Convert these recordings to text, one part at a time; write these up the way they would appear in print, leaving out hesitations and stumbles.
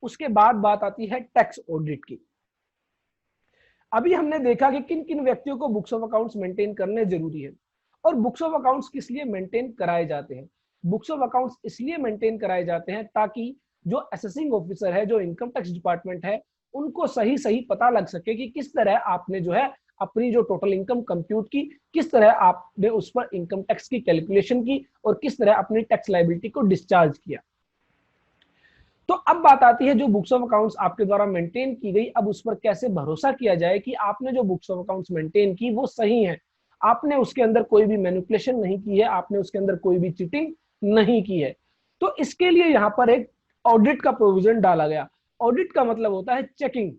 उसके बाद बात आती है टैक्स ऑडिट की। अभी हमने देखा कि किन किन व्यक्तियों को बुक्स ऑफ अकाउंट्स मेंटेन करने जरूरी है और बुक्स ऑफ अकाउंट्स किस लिए मेंटेन कराए जाते हैं। बुक्स ऑफ अकाउंट्स इसलिए मेंटेन कराए जाते हैं ताकि जो असेसिंग ऑफिसर है, जो इनकम टैक्स डिपार्टमेंट है, उनको सही सही पता लग सके कि किस तरह आपने जो है अपनी जो टोटल इनकम कंप्यूट की, किस तरह आपने उस पर इनकम टैक्स की कैलकुलेशन की और किस तरह अपनी टैक्स लायबिलिटी को डिस्चार्ज किया। तो अब बात आती है जो बुक्स ऑफ अकाउंट्स आपके द्वारा मेंटेन की गई, अब उस पर कैसे भरोसा किया जाए कि आपने जो बुक्स ऑफ अकाउंट्स मेंटेन की वो सही है, आपने उसके अंदर कोई भी मैनिपुलेशन नहीं की है, आपने उसके अंदर कोई भी चीटिंग नहीं की है। तो इसके लिए यहाँ पर एक ऑडिट का प्रोविजन डाला गया। ऑडिट का मतलब होता है चेकिंग।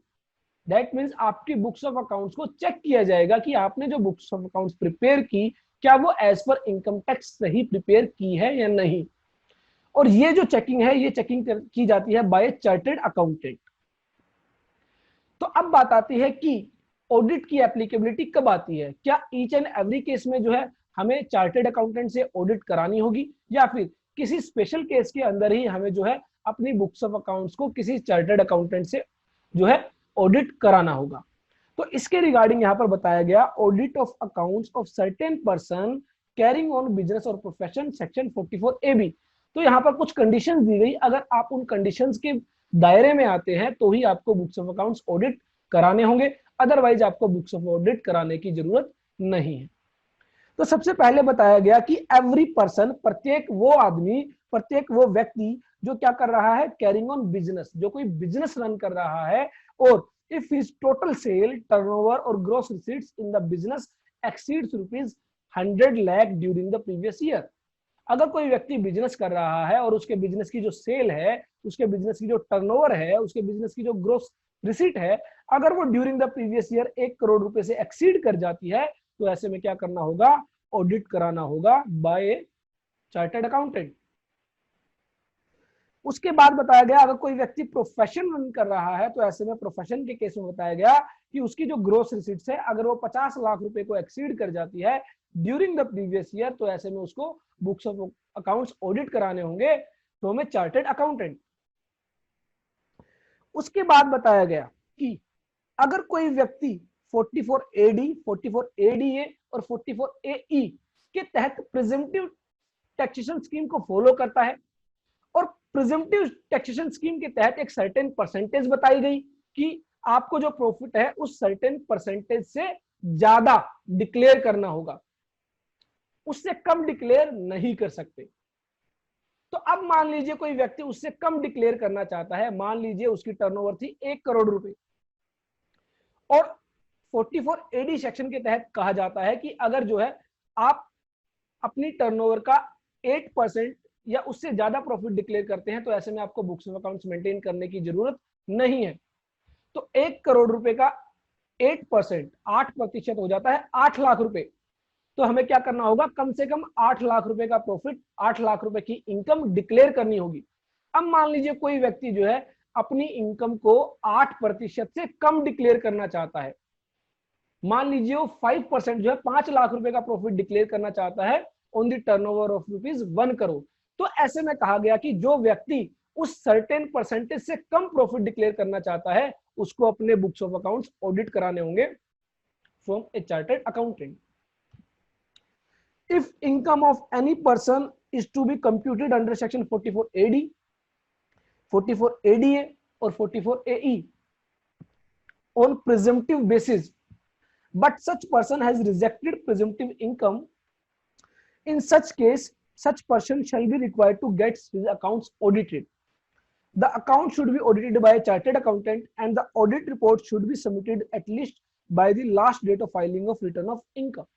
दैट मीन्स आपकी बुक्स ऑफ अकाउंट्स को चेक किया जाएगा कि आपने जो बुक्स ऑफ अकाउंट्स प्रिपेयर की, क्या वो एज पर इनकम टैक्स सही प्रिपेयर की है या नहीं। और ये जो चेकिंग है, ये चेकिंग की जाती है बाय चार्टर्ड अकाउंटेंट। तो अब बात आती है कि ऑडिट की एप्लीकेबिलिटी कब आती है। क्या ईच एंड एवरी केस में जो है हमें चार्टर्ड अकाउंटेंट से ऑडिट करानी होगी, या फिर किसी स्पेशल केस के अंदर ही हमें जो है अपनी बुक्स ऑफ अकाउंट्स को किसी चार्टर्ड अकाउंटेंट से जो है ऑडिट कराना होगा। तो इसके रिगार्डिंग यहाँ पर बताया गया audit of accounts of certain person carrying on business और प्रोफेशन, सेक्शन 44AB। तो यहाँ पर कुछ कंडीशंस दी गई, अगर आप उन कंडीशंस के दायरे में आते हैं तो ही आपको बुक्स ऑफ अकाउंट्स ऑडिट कराने होंगे, अदरवाइज आपको बुक्स ऑफ ऑडिट कराने की जरूरत नहीं है। तो सबसे पहले बताया गया कि एवरी पर्सन, प्रत्येक वो आदमी, प्रत्येक वो व्यक्ति जो क्या कर रहा है, कैरिंग ऑन बिजनेस, जो कोई बिजनेस रन कर रहा है, और if his total sale, turnover और gross receipts in the business exceeds ₹100 lakh during the previous year. अगर कोई व्यक्ति बिजनेस कर रहा है और उसके बिजनेस की जो सेल है, उसके बिजनेस की जो टर्नओवर है, उसके बिजनेस की जो ग्रॉस रिसीट है, अगर वो during the previous year 1 crore रुपए से एक्सीड कर जाती है, तो ऐसे में क्या करना होगा, ऑडिट कराना होगा बाय चार्टर्ड अकाउंटेंट। उसके बाद बताया गया अगर कोई व्यक्ति प्रोफेशन रन कर रहा है, तो ऐसे में प्रोफेशन के केस में बताया गया कि उसकी जो ग्रोस रिसीट्स है, अगर वो 50 लाख रुपए को एक्सीड कर जाती है ड्यूरिंग द प्रीवियस ईयर, तो ऐसे में उसको बुक्स ऑफ अकाउंट्स ऑडिट कराने होंगे, तो हमें चार्टर्ड अकाउंटेंट। उसके बाद बताया गया कि अगर कोई व्यक्ति 44AD, 44ADA और 44AE के तहत प्रिजम्पटिव टैक्सेशन स्कीम को फॉलो करता है, और प्रिजम्पटिव टैक्सेशन स्कीम के तहत एक सर्टेन परसेंटेज बताई गई कि आपको जो प्रॉफिट है उस सर्टेन परसेंटेज से ज्यादा डिक्लेयर करना होगा, उससे कम डिक्लेयर नहीं कर सकते। तो अब मान लीजिए कोई व्यक्ति उससे कम डिक्लेयर करना चाहता है, मान लीजिए उसकी टर्नओवर थी 1 करोड़ रुपए, और 44AD सेक्शन के तहत कहा जाता है कि अगर जो है आप अपनी टर्नओवर का 8% या उससे ज्यादा प्रॉफिट डिक्लेयर करते हैं, तो ऐसे में आपको बुक्स ऑफ अकाउंट्स मेंटेन करने की जरूरत नहीं है। तो 1 करोड़ रुपए का 8%, 8% हो जाता है 8 लाख रुपए। तो हमें क्या करना होगा, कम से कम 8 लाख रुपए का प्रॉफिट, 8 लाख रुपए की इनकम डिक्लेयर करनी होगी। अब मान लीजिए कोई व्यक्ति जो है अपनी इनकम को 8% से कम डिक्लेयर करना चाहता है, मान लीजिए वो 5% जो है 5 लाख रुपए का प्रॉफिट डिक्लेयर करना चाहता है on the turnover of ₹1 crore. तो ऐसे में कहा गया कि जो व्यक्ति उस सर्टेन परसेंटेज से कम प्रॉफिट डिक्लेयर करना चाहता है, उसको अपने बुक्स ऑफ अकाउंट्स ऑडिट कराने होंगे from A chartered accountant. If income of any person is to be computed under section 44AD, 44ADA or 44AE on presumptive basis, but such person has rejected presumptive income, in such case such person shall be required to get his accounts audited. The account should be audited by a chartered accountant and the audit report should be submitted at least by the last date of filing of return of income.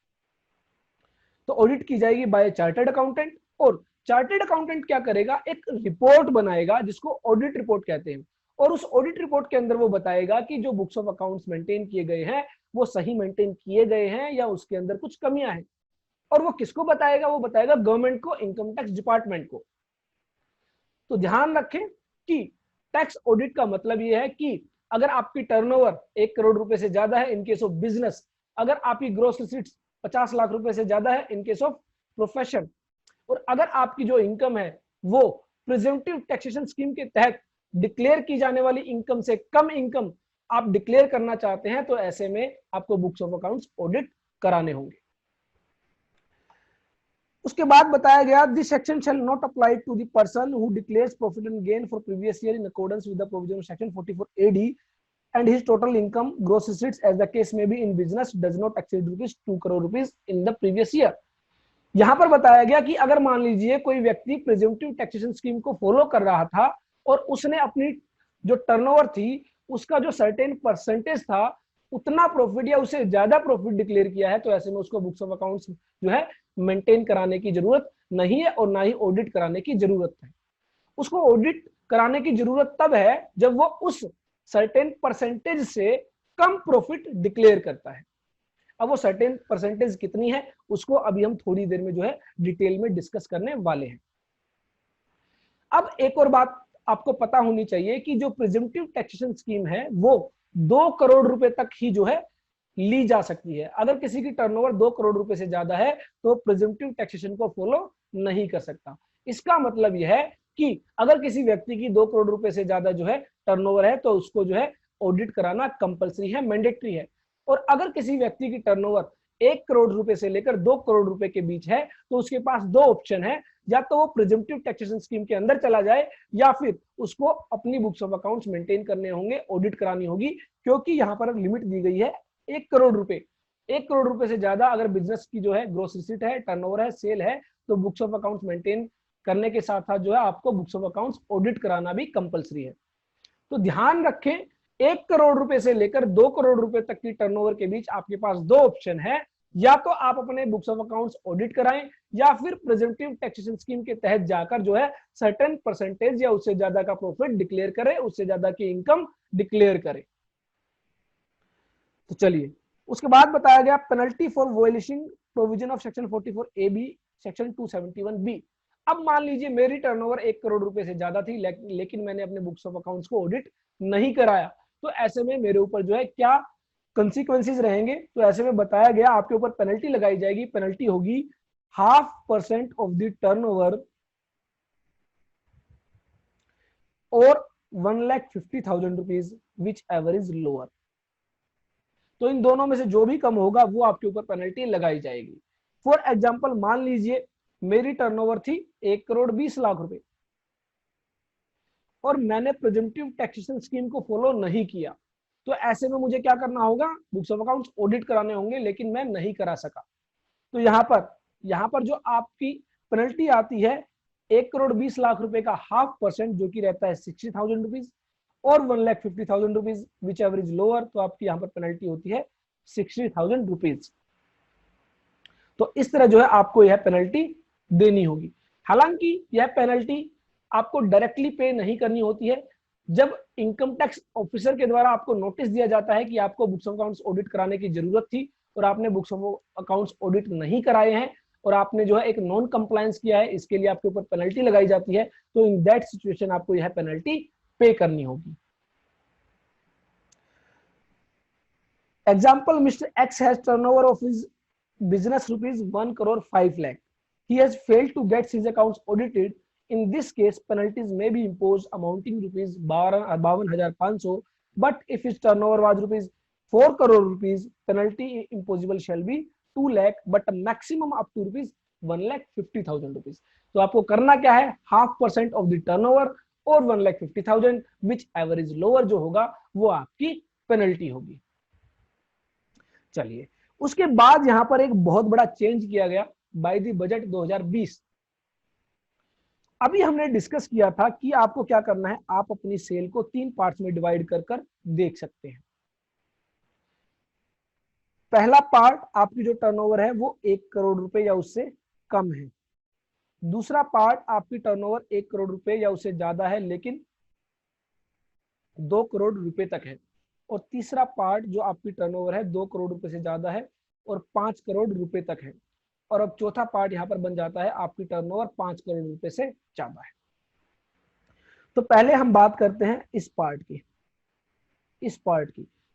तो audit की जाएगी bye chartered accountant, और chartered accountant क्या करेगा, एक report बनाएगा जिसको audit report कहते हैं, और उस ऑडिट रिपोर्ट के अंदर वो बताएगा कि जो बुक्स ऑफ अकाउंट्स मेंटेन किए गए हैं वो सही मेंटेन किए गए हैं या उसके अंदर कुछ कमियां हैं। और वो किसको बताएगा, वो बताएगा गवर्नमेंट को, इनकम टैक्स डिपार्टमेंट को। तो ध्यान रखें कि टैक्स ऑडिट का मतलब ये है कि अगर आपकी टर्नओवर 1 करोड़ रुपए से ज्यादा है इन केस ऑफ बिजनेस, अगर आपकी ग्रॉस रिसीट्स 50 लाख रुपए से ज्यादा है इन केस ऑफ प्रोफेशन, और अगर आपकी जो इनकम है वो प्रिजम्पटिव टैक्सेशन स्कीम के तहत डिक्लेयर की जाने वाली इनकम से कम इनकम आप डिक्लेयर करना चाहते हैं, तो ऐसे में आपको बुक्स ऑफ अकाउंट्स ऑडिट कराने होंगे। उसके बाद बताया गया, this section shall not apply to the person who declares profit and gain for previous year in accordance with the provision of section 44 AD and his total income gross receipts as the case may be in business does not exceed ₹2 crore in the previous year। यहां पर बताया गया कि अगर मान लीजिए कोई व्यक्ति प्रिजम्पटिव टैक्सेशन स्कीम को फॉलो कर रहा था और उसने अपनी जो टर्नओवर थी उसका जो सर्टेन परसेंटेज था उतना प्रॉफिट या उससे ज्यादा प्रॉफिट डिक्लेयर किया है, तो ऐसे में उसको बुक्स ऑफ अकाउंट्स जो है मेंटेन कराने की जरूरत नहीं है और ना ही ऑडिट कराने की जरूरत है। उसको ऑडिट कराने की जरूरत तब है जब वो उस सर्टेन परसेंटेज से कम प्रॉफिट डिक्लेयर करता है। अब वो सर्टेन परसेंटेज कितनी है उसको अभी हम थोड़ी देर में जो है डिटेल में डिस्कस करने वाले हैं। अब एक और बात आपको पता होनी चाहिए कि जो प्रिजम्पटिव टैक्सेशन स्कीम है वो 2 करोड़ रुपए तक ही जो है ली जा सकती है। अगर किसी की टर्नओवर 2 करोड़ रुपए से ज्यादा है तो प्रिजम्पटिव टैक्सेशन को फॉलो नहीं कर सकता। इसका मतलब यह है कि अगर किसी व्यक्ति की 2 करोड़ रुपए से ज्यादा जो है टर्नओवर है तो उसको जो है ऑडिट कराना कंपलसरी है, मैंडेटरी है। और अगर किसी व्यक्ति की टर्नओवर 1 करोड़ रुपए से लेकर 2 करोड़ रुपए के बीच है तो उसके पास दो ऑप्शन है, या तो वो प्रिजम्पटिव टैक्सेशन स्कीम के अंदर चला जाए या फिर उसको अपनी बुक्स ऑफ अकाउंट्स मेंटेन करने होंगे, ऑडिट करानी होगी, क्योंकि यहाँ पर लिमिट दी गई है 1 करोड़ रुपए। 1 करोड़ रुपए से ज्यादा अगर बिजनेस की जो है ग्रोस रिसीट है, टर्नओवर है, सेल है, तो बुक्स ऑफ अकाउंट्स मेंटेन करने के साथ साथ जो है आपको बुक्स ऑफ अकाउंट्स ऑडिट कराना भी कंपलसरी है। तो ध्यान रखें, 1 करोड़ रुपए से लेकर 2 करोड़ रुपए तक की टर्नओवर के बीच आपके पास दो ऑप्शन है, या तो आप अपने बुक्स ऑफ अकाउंट्स ऑडिट कराएं या फिर प्रिजम्पटिव टैक्सेशन स्कीम के तहत जाकर जो है सर्टेन परसेंटेज या उससे ज्यादा का प्रॉफिट डिक्लेयर करें, उससे ज्यादा की इनकम डिक्लेयर करें। तो चलिए, उसके बाद बताया गया penalty for violation provision of section 44 AB section 271 B। अब मान लीजिए मेरी टर्नओवर 1 करोड़ रुपए से ज्यादा थी लेकिन मैंने अपने बुक्स ऑफ अकाउंट्स को ऑडिट नहीं कराया, तो ऐसे में मेरे ऊपर जो है क्या कंसिक्वेंसेस रहेंगे। तो ऐसे में बताया गया आपके ऊपर पेनल्टी लगाई जाएगी। पेनल्टी होगी 0.5% ऑफ द टर्नओवर और 1,50,000 rupees which ever is lower. तो इन दोनों में से जो भी कम होगा वो आपके ऊपर पेनल्टी लगाई जाएगी। फॉर एग्जाम्पल, मान लीजिए मेरी टर्नओवर थी 1 करोड़ 20 लाख रुपए और मैंने प्रिजम्पटिव टैक्सेशन स्कीम को फॉलो नहीं किया, तो ऐसे में मुझे क्या करना होगा, बुक्स ऑफ अकाउंट्स ऑडिट कराने होंगे, लेकिन मैं नहीं करा सका। तो यहाँ पर जो आपकी पेनल्टी आती है 1 करोड़ 20 लाख रुपए का 0.5% जो कि रहता है 60,000 रुपीज और 1,50,000 रुपीज विच एवरेज लोअर, तो आपकी यहाँ पर पेनल्टी होती है 60,000 रुपीज। तो इस तरह जो है आपको यह पेनल्टी देनी होगी। हालांकि यह पेनल्टी आपको डायरेक्टली पे नहीं करनी होती है। जब इनकम टैक्स ऑफिसर के द्वारा आपको नोटिस दिया जाता है कि आपको बुक्स ऑफ अकाउंट्स ऑडिट कराने की जरूरत थी और आपने बुक्स ऑफ अकाउंट्स ऑडिट नहीं कराए हैं और आपने जो है एक नॉन कंप्लायंस किया है, इसके लिए आपके ऊपर पेनल्टी लगाई जाती है, तो इन दैट सिचुएशन आपको यह पेनल्टी पे करनी होगी। Example, mister x has turnover of his business rupees 1 crore 5 lakh. He has failed to get his accounts audited. In this case, penalties may be imposed amounting rupees 52,500. But if his turnover was rupees 4 crore rupees, penalty imposable shall be 2 lakh, but a maximum up to rupees 1,50,000 rupees. तो आपको करना क्या है, 0.5% of the turnover और 1,50,000 which average lower जो होगा वो आपकी पेनल्टी होगी। चलिए, उसके बाद यहां पर एक बहुत बड़ा चेंज किया गया बाय द बजट 2020। अभी हमने डिस्कस किया था कि आपको क्या करना है, आप अपनी सेल को 3 पार्ट्स में डिवाइड कर देख सकते हैं। पहला पार्ट, आपकी जो टर्नओवर है वो 1 करोड़ रुपए या उससे कम है। दूसरा पार्ट, आपकी टर्नओवर 1 करोड़ रुपए या उससे ज्यादा है लेकिन 2 करोड़ रुपए तक है। और तीसरा पार्ट जो आपकी टर्नओवर है 2 करोड़ रुपए से ज्यादा है और 5 करोड़ रुपए तक है। और अब चौथा पार्ट यहां पर बन जाता है आपकी टर्नओवर 5 करोड़ रुपए से ज्यादा है। तो पहले हम बात करते हैं इस पार्ट की।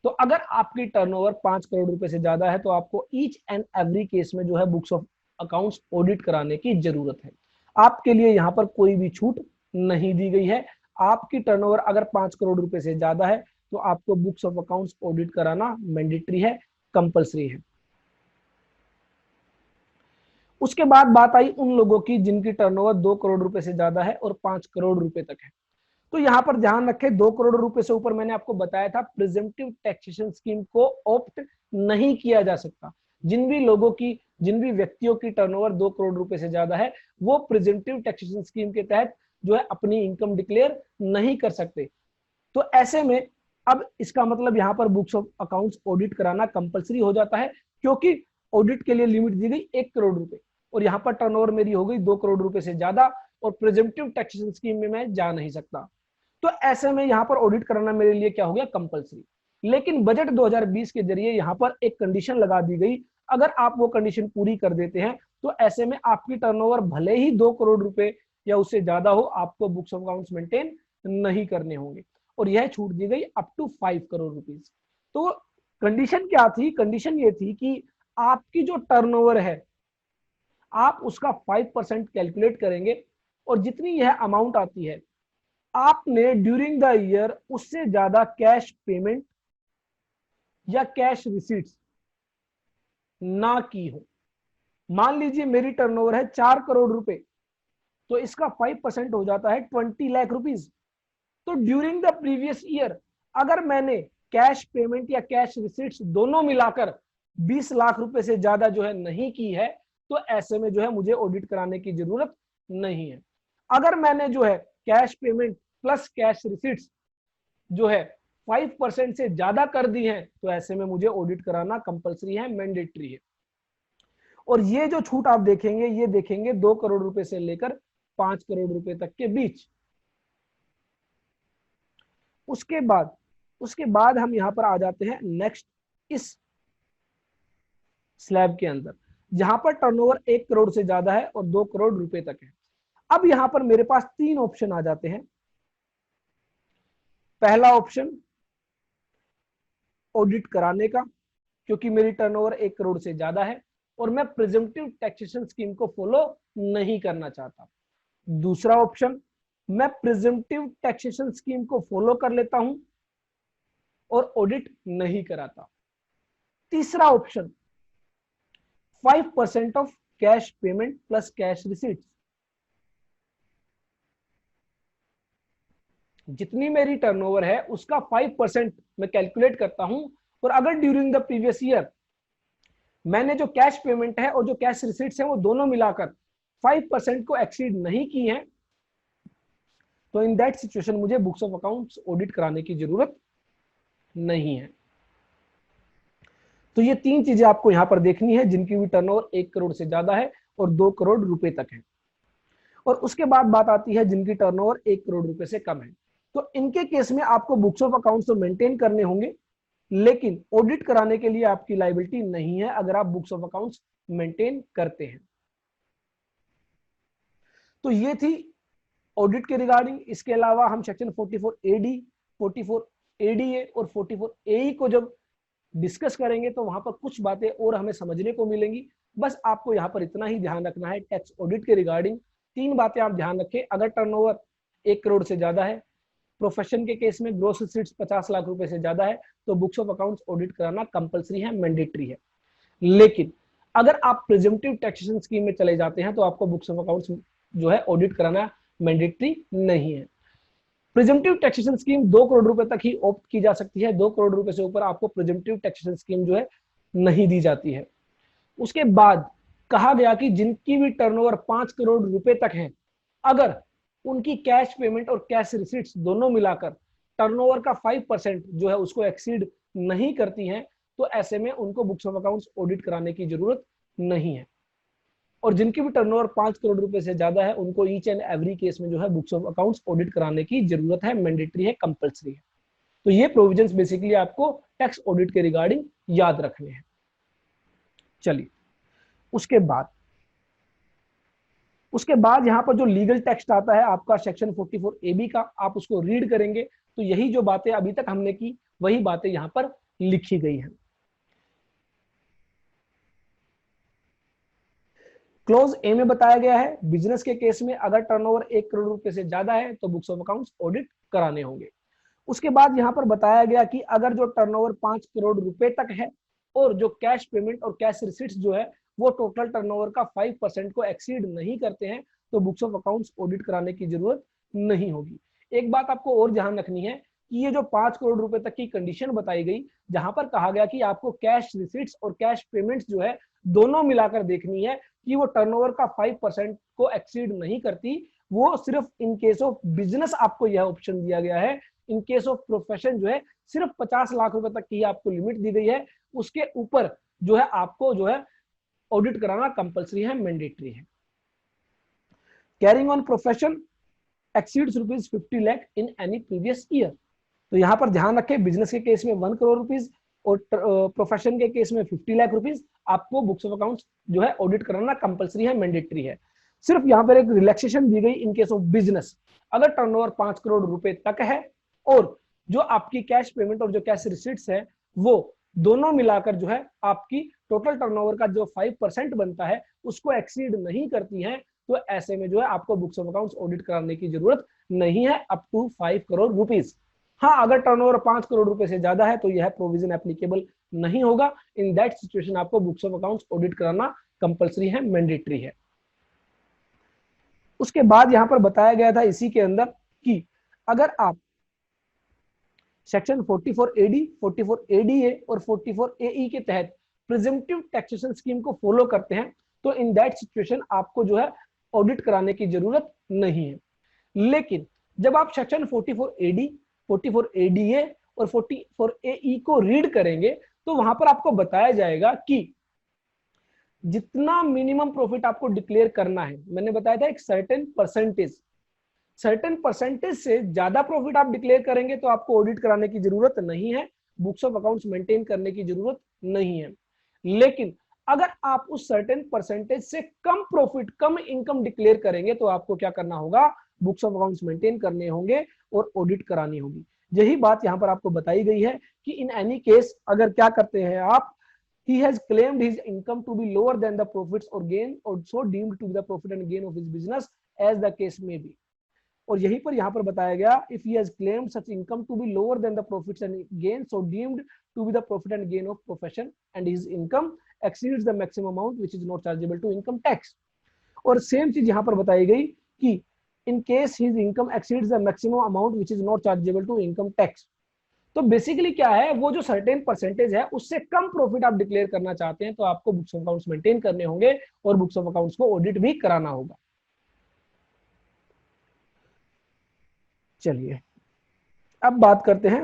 तो अगर आपकी टर्नओवर 5 करोड़ रुपए से ज्यादा है तो आपको ईच एंड एवरी केस में जो है बुक्स ऑफ अकाउंट्स ऑडिट कराने की जरूरत है। आपके लिए यहां पर कोई भी छूट नहीं दी गई है। आपकी टर्नओवर अगर 5 करोड़ रुपए से ज्यादा है तो आपको बुक्स ऑफ अकाउंट्स ऑडिट कराना मैंडेटरी है, कंपल्सरी है। उसके बाद बात आई उन लोगों की जिनकी टर्नओवर 2 करोड़ रुपए से ज्यादा है और 5 करोड़ रुपए तक है। तो यहां पर ध्यान रखें, 2 करोड़ रुपए से ऊपर मैंने आपको बताया था प्रिजेंटिव टैक्सेशन स्कीम को ऑप्ट नहीं किया जा सकता। जिन भी व्यक्तियों की टर्नओवर 2 करोड़ रुपए से ज्यादा है वो प्रिजेंटिव टैक्सेशन स्कीम के तहत जो है अपनी इनकम डिक्लेयर नहीं कर सकते। तो ऐसे में अब इसका मतलब यहाँ पर बुक्स ऑफ अकाउंट्स ऑडिट कराना कंपलसरी हो जाता है, क्योंकि ऑडिट के लिए लिमिट दी गई 1 करोड़ रुपए और यहाँ पर टर्नओवर मेरी हो गई 2 करोड़ रुपए से ज्यादा और प्रिजेंटिव टैक्सेशन स्कीम में मैं जा नहीं सकता। तो ऐसे में यहाँ पर ऑडिट कराना मेरे लिए क्या हो गया, कंपलसरी। लेकिन बजट 2020 के जरिए यहाँ पर एक कंडीशन लगा दी गई, अगर आप वो कंडीशन पूरी कर देते हैं तो ऐसे में आपकी टर्नओवर भले ही 2 करोड़ रुपए या उससे ज्यादा हो, आपको बुक्स ऑफ अकाउंट्स मेंटेन नहीं करने होंगे और यह छूट दी गई अप टू 5 करोड़ रुपीज। तो कंडीशन क्या थी, कंडीशन ये थी कि आपकी जो टर्नओवर है आप उसका 5% कैलकुलेट करेंगे और जितनी यह अमाउंट आती है आपने ड्यूरिंग द ईयर उससे ज्यादा कैश पेमेंट या कैश रिसीट्स ना की हो। मान लीजिए मेरी टर्नओवर है 4 करोड़ रुपए, तो इसका 5% हो जाता है 20 लाख रुपीज। तो ड्यूरिंग द प्रीवियस ईयर अगर मैंने कैश पेमेंट या कैश रिसीट्स दोनों मिलाकर 20 लाख रुपए से ज्यादा जो है नहीं की है तो ऐसे में जो है मुझे ऑडिट कराने की जरूरत नहीं है। अगर मैंने जो है cash payment plus cash receipts जो है 5% से ज्यादा कर दी है तो ऐसे में मुझे ऑडिट कराना कंपलसरी है, मैंडेटरी है। और ये जो छूट आप देखेंगे ये देखेंगे 2 करोड़ रुपए से लेकर 5 करोड़ रुपए तक के बीच। उसके बाद हम यहां पर आ जाते हैं नेक्स्ट इस स्लैब के अंदर जहां पर टर्नओवर 1 करोड़ से ज्यादा है और 2 करोड़ रुपए तक है। अब यहां पर मेरे पास 3 ऑप्शन आ जाते हैं। पहला ऑप्शन ऑडिट कराने का, क्योंकि मेरी टर्नओवर 1 करोड़ से ज्यादा है और मैं प्रिजम्पटिव टैक्सेशन स्कीम को फॉलो नहीं करना चाहता। दूसरा ऑप्शन, मैं प्रिजम्पटिव टैक्सेशन स्कीम को फॉलो कर लेता हूं और ऑडिट नहीं कराता। तीसरा option 5% of cash payment plus cash receipts. जितनी मेरी टर्नओवर है उसका 5% मैं कैलकुलेट करता हूं और अगर ड्यूरिंग द प्रीवियस ईयर मैंने जो कैश पेमेंट है और जो कैश रिसीट्स है वो दोनों मिलाकर 5% को एक्सीड नहीं की है तो इन दैट सिचुएशन मुझे बुक्स ऑफ अकाउंट्स ऑडिट कराने की जरूरत नहीं है। तो ये 3 चीजें आपको यहां पर देखनी है जिनकी भी टर्नओवर 1 करोड़ से ज्यादा है और 2 करोड़ रुपए तक है। और उसके बाद बात आती है जिनकी टर्नओवर 1 करोड़ रुपए से कम है। तो इनके केस में आपको बुक्स ऑफ अकाउंट्स तो मेंटेन करने होंगे लेकिन ऑडिट कराने के लिए आपकी लायबिलिटी नहीं है अगर आप बुक्स ऑफ अकाउंट्स मेंटेन करते हैं। तो ये थी ऑडिट के रिगार्डिंग। इसके अलावा हम सेक्शन 44AD, 44ADA और 44AE को जब डिस्कस करेंगे तो वहां पर कुछ बातें और हमें समझने को मिलेंगी। बस आपको यहाँ पर इतना ही ध्यान रखना है टैक्स ऑडिट के रिगार्डिंग। 3 बातें आप ध्यान रखें, अगर टर्नओवर 1 करोड़ से ज्यादा है, प्रोफेशन के केस में ग्रोस रिसीट्स 50 लाख रुपए से ज्यादा है तो बुक्स ऑफ अकाउंट्स ऑडिट कराना कंपलसरी है, मैंडेटरी है। लेकिन अगर आप प्रिजम्पटिव टैक्सेशन स्कीम में चले जाते हैं तो आपको बुक्स ऑफ अकाउंट्स जो है ऑडिट कराना मैंडेटरी नहीं है। प्रिजम्पटिव टैक्सेशन स्कीम 2 करोड़ रुपए तक ही ऑप्ट की जा सकती है, 2 करोड़ रुपए से ऊपर आपको प्रिजम्पटिव टैक्सेशन स्कीम जो है नहीं दी जाती है। उसके बाद कहा गया कि जिनकी भी टर्नओवर 5 करोड़ रुपए तक है, अगर उनकी कैश पेमेंट और कैश रिसीट्स दोनों मिलाकर टर्नओवर का 5% जो है उसको एक्सीड नहीं करती हैं तो ऐसे में उनको बुक्स ऑफ अकाउंट्स ऑडिट कराने की जरूरत नहीं है। और जिनकी भी टर्नओवर 5 करोड़ रुपए से ज्यादा है उनको ईच एंड एवरी केस में जो है बुक्स ऑफ अकाउंट्स ऑडिट कराने की जरूरत है, मैंडेटरी है, कंपलसरी है। तो ये प्रोविजंस बेसिकली आपको टैक्स ऑडिट के रिगार्डिंग याद रखने हैं। चलिए उसके बाद यहां पर जो लीगल टेक्स्ट आता है आपका सेक्शन 44AB का, आप उसको रीड करेंगे तो यही जो बातें अभी तक हमने की वही बातें यहां पर लिखी गई हैं। क्लोज ए में बताया गया है बिजनेस के केस में अगर टर्नओवर 1 करोड़ रुपए से ज्यादा है तो बुक्स ऑफ अकाउंट्स ऑडिट कराने होंगे। उसके बाद यहाँ पर बताया गया कि अगर जो टर्नओवर 5 करोड़ रुपए तक है और जो कैश पेमेंट और कैश रिसिट्स जो है वो टोटल टर्नओवर का 5% को एक्सीड नहीं करते हैं तो बुक्स ऑफ अकाउंट्स ऑडिट कराने की जरूरत नहीं होगी। एक बात आपको और ध्यान रखनी है कि ये जो 5 करोड़ रुपए तक की कंडीशन बताई गई, जहां पर कहा गया कि आपको कैश रिसिट्स और कैश पेमेंट्स जो है दोनों मिलाकर देखनी है कि वो टर्नओवर का 5% को एक्सीड नहीं करती, वो सिर्फ इन केस ऑफ बिजनेस आपको यह ऑप्शन दिया गया है। इन केस ऑफ प्रोफेशन जो है सिर्फ 50 लाख रुपए तक की आपको लिमिट दी गई है, उसके ऊपर जो है आपको जो है ऑडिट कराना कंपलसरी है, मैंडेटरी है। Carrying on profession exceeds rupees 50 lakh in any previous year. तो यहां पर ध्यान रखें बिजनेस के केस में 1 करोड़ रुपीज और प्रोफेशन के केस में 50 लाख रुपीज आपको बुक्स ऑफ अकाउंट्स जो है ऑडिट कराना कंपलसरी है, मैंडेटरी है। सिर्फ यहां पर एक रिलैक्सेशन दी गई इन केस ऑफ बिजनेस, अगर टर्नओवर 5 करोड़ रुपए तक है और जो आपकी कैश पेमेंट और जो कैश रिसिट्स है वो दोनों मिलाकर जो है आपकी टोटल टर्नओवर का जो 5% बनता है उसको एक्सीड नहीं करती है, तो ऐसे में जो है आपको बुक्स ऑफ अकाउंट्स ऑडिट कराने की जरूरत नहीं है अप टू 5 करोड़ रुपीज। हाँ, अगर टर्नओवर 5 करोड़ रुपए से ज्यादा है तो यह प्रोविजन एप्लीकेबल नहीं होगा। इन दैट सिचुएशन आपको बुक्स ऑफ अकाउंट्स ऑडिट कराना कंपलसरी है, मैंडेटरी है। उसके बाद यहां पर बताया गया था इसी के अंदर कि अगर आप सेक्शन 44 एडी, 44 एडीए और 44 एई के तहत प्रिजम्पटिव टैक्सेशन स्कीम को फॉलो करते हैं तो इन दैट सिचुएशन आपको जो है ऑडिट कराने की जरूरत नहीं है। लेकिन जब आप सेक्शन 44 एडी, 44 एडीए और 44 एई को रीड करेंगे तो वहां पर आपको बताया जाएगा कि जितना मिनिमम प्रॉफिट आपको डिक्लेयर करना है, मैंने बताया था एक सर्टेन परसेंटेज से ज्यादा प्रॉफिट आप डिक्लेयर करेंगे तो आपको ऑडिट कराने की जरूरत नहीं है, बुक्स ऑफ अकाउंट्स मेंटेन करने की जरूरत नहीं है। लेकिन अगर आप उस सर्टेन परसेंटेज से कम प्रॉफिट, कम इनकम डिक्लेयर करेंगे तो आपको क्या करना होगा, बुक्स ऑफ अकाउंट्स मेंटेन करने होंगे और ऑडिट करानी होगी। यही बात यहां पर आपको बताई गई है कि इन एनी केस अगर क्या करते हैं आप, he has claimed his income to be lower than the profits or gain or so deemed to be the profit and gain of his business as the case may be। और यहीं पर यहां पर बताया गया if he has claimed such income to be lower than the profits and gain so deemed to be the profit and gain of profession and his income exceeds the maximum amount which is not chargeable to income tax। और same चीज यहां पर बताई गई कि in case his income exceeds the maximum amount which is not chargeable to income tax। तो basically क्या है, वो जो सर्टेन परसेंटेज है उससे कम प्रॉफिट आप डिक्लेयर करना चाहते हैं तो आपको बुक्स ऑफ अकाउंट्स मेंटेन करने होंगे और बुक्स ऑफ अकाउंट्स को ऑडिट भी कराना होगा। चलिए अब बात करते हैं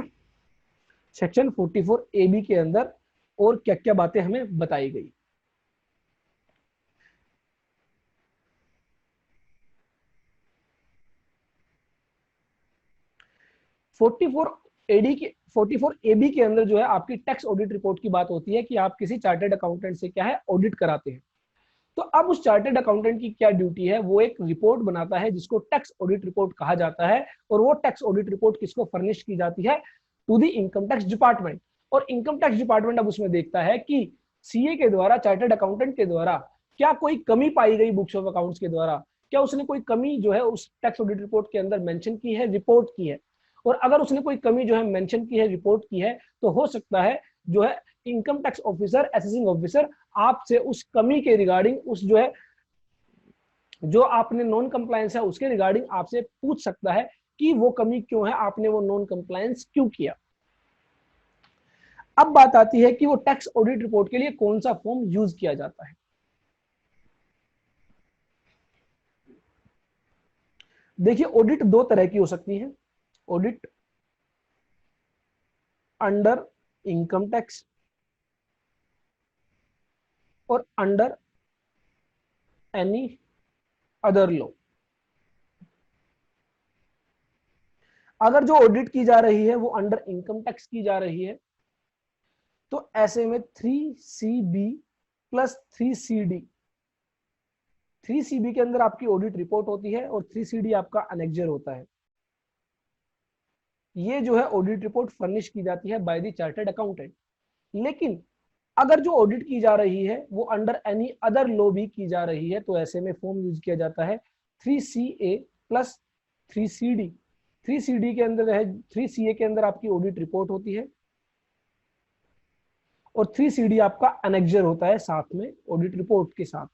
सेक्शन 44 AB के अंदर और क्या क्या बातें हमें बताई गई। 44 एडी के 44 AB के अंदर जो है आपकी टैक्स ऑडिट रिपोर्ट की बात होती है कि आप किसी चार्टर्ड अकाउंटेंट से क्या है ऑडिट कराते हैं। तो अब उस चार्टर्ड अकाउंटेंट की क्या ड्यूटी है, वो एक रिपोर्ट बनाता है जिसको टैक्स ऑडिट रिपोर्ट कहा जाता है और वो टैक्स ऑडिट रिपोर्ट किसको फर्निश की जाती है, to the income tax department. और इनकम टैक्स डिपार्टमेंट अब उसमें देखता है कि सीए के द्वारा, चार्टर्ड अकाउंटेंट के द्वारा क्या कोई कमी पाई गई बुक्स ऑफ अकाउंट्स के द्वारा, क्या उसने कोई कमी जो है उस टैक्स ऑडिट रिपोर्ट के अंदर मेंशन की है, रिपोर्ट की है। और अगर उसने कोई कमी जो है मेंशन की है, रिपोर्ट की है, तो हो सकता है जो है income tax officer, assessing officer आपसे उस कमी के रिगार्डिंग, उस जो है जो आपने नॉन कंप्लायंस है उसके रिगार्डिंग आपसे पूछ सकता है कि वो कमी क्यों है, आपने वो नॉन कंप्लायंस क्यों किया। अब बात आती है कि वो टैक्स ऑडिट रिपोर्ट के लिए कौन सा फॉर्म यूज किया जाता है। देखिए ऑडिट दो तरह की हो सकती है, ऑडिट अंडर इनकम टैक्स और अंडर एनी अदर लॉ। अगर जो ऑडिट की जा रही है वो अंडर इनकम टैक्स की जा रही है तो ऐसे में 3CB प्लस 3CD, 3CB के अंदर आपकी ऑडिट रिपोर्ट होती है और 3CD आपका अनेक्जर होता है। ये जो है ऑडिट रिपोर्ट फर्निश की जाती है बाय द चार्टर्ड अकाउंटेंट। लेकिन अगर जो ऑडिट की जा रही है वो अंडर एनी अदर लॉ भी की जा रही है तो ऐसे में फॉर्म यूज किया जाता है 3CA प्लस 3CD। 3CD के अंदर है, 3CA के अंदर आपकी ऑडिट रिपोर्ट होती है और 3CD आपका एनेक्जर होता है साथ में ऑडिट रिपोर्ट के साथ।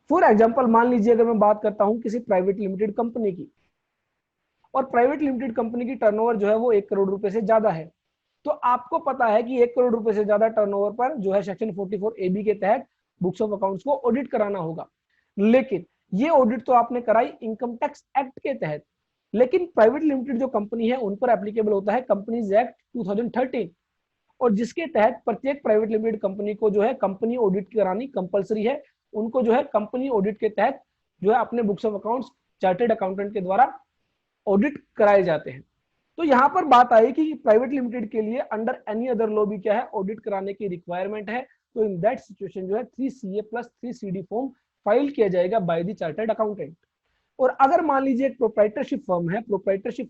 फॉर एग्जांपल मान लीजिए अगर मैं बात करता हूं किसी प्राइवेट लिमिटेड कंपनी की, और प्राइवेट लिमिटेड कंपनी की टर्नओवर जो है वो 1 करोड़ रुपए से ज्यादा है, तो आपको पता है कि 1 करोड़ रुपए से ज्यादा टर्नओवर पर जो है सेक्शन 44AB के तहत बुक्स ऑफ अकाउंट्स को ऑडिट कराना होगा। लेकिन ये ऑडिट तो आपने कराई इनकम टैक्स एक्ट के तहत, लेकिन प्राइवेट लिमिटेड जो कंपनी है उन पर एप्लीकेबल होता है कंपनीज एक्ट 2013, और जिसके तहत प्रत्येक प्राइवेट लिमिटेड कंपनी को जो है कंपनी ऑडिट करानी कंपलसरी है। उनको जो है कंपनी ऑडिट के तहत जो है अपने books of accounts chartered accountant के द्वारा ऑडिट कराए जाते हैं। तो यहां पर बात आई कि प्राइवेट लिमिटेड के लिए अंडर एनी अदर लॉ भी क्या है, ऑडिट कराने की रिक्वायरमेंट है। तो इन दैट सिचुएशन जो है 3CA plus 3CD form file किया जाएगा बाय द चार्टर्ड अकाउंटेंट। और अगर मान लीजिए एक प्रोप्राइटरशिप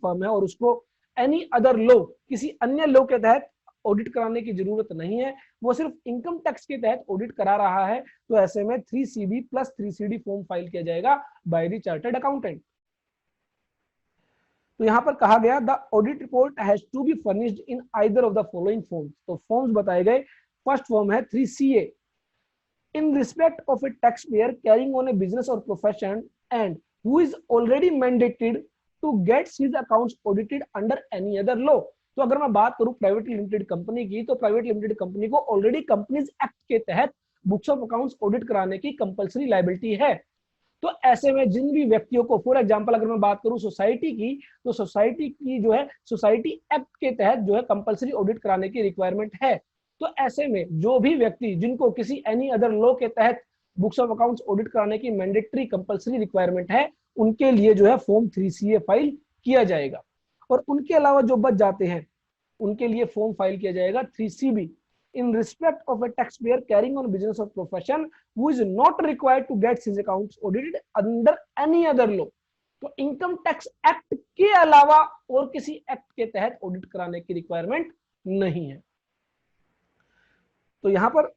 फर्म है और उसको एनी अदर लॉ, किसी अन्य लॉ के तहत ऑडिट कराने की जरूरत नहीं है, वो सिर्फ इनकम टैक्स के तहत ऑडिट करा रहा है, तो ऐसे में 3CB plus 3CD form file किया जाएगा बाय द चार्टर्ड अकाउंटेंट। तो यहां पर कहा गया the audit report has to be furnished in either of the following forms. तो फॉर्म्स बताए गए, फर्स्ट फॉर्म है 3CA in respect of a tax payer carrying on a business और profession and who is already mandated to get his accounts audited under any other law. तो अगर मैं बात करूं प्राइवेट लिमिटेड कंपनी की, तो private limited company को already companies act के तहत बुक्स ऑफ अकाउंट्स ऑडिट कराने की कंपलसरी लायबिलिटी है। तो ऐसे में जिन भी व्यक्तियों को, फॉर एग्जांपल अगर मैं बात करूं सोसाइटी की, तो सोसाइटी की जो है सोसाइटी एक्ट के तहत जो है कंपलसरी ऑडिट कराने की रिक्वायरमेंट है। तो ऐसे में जो भी व्यक्ति जिनको किसी एनी अदर लॉ के तहत बुक्स ऑफ अकाउंट्स ऑडिट कराने की मैंडेटरी कंपलसरी रिक्वायरमेंट है, उनके लिए जो है फॉर्म 3CA फाइल किया जाएगा। और उनके अलावा जो बच जाते हैं उनके लिए फॉर्म फाइल किया जाएगा 3CB in respect of a taxpayer carrying on business or profession who is not required to get his accounts audited under any other law। तो इनकम टैक्स एक्ट के अलावा और किसी एक्ट के तहत ऑडिट कराने की रिक्वायरमेंट नहीं है। तो यहां पर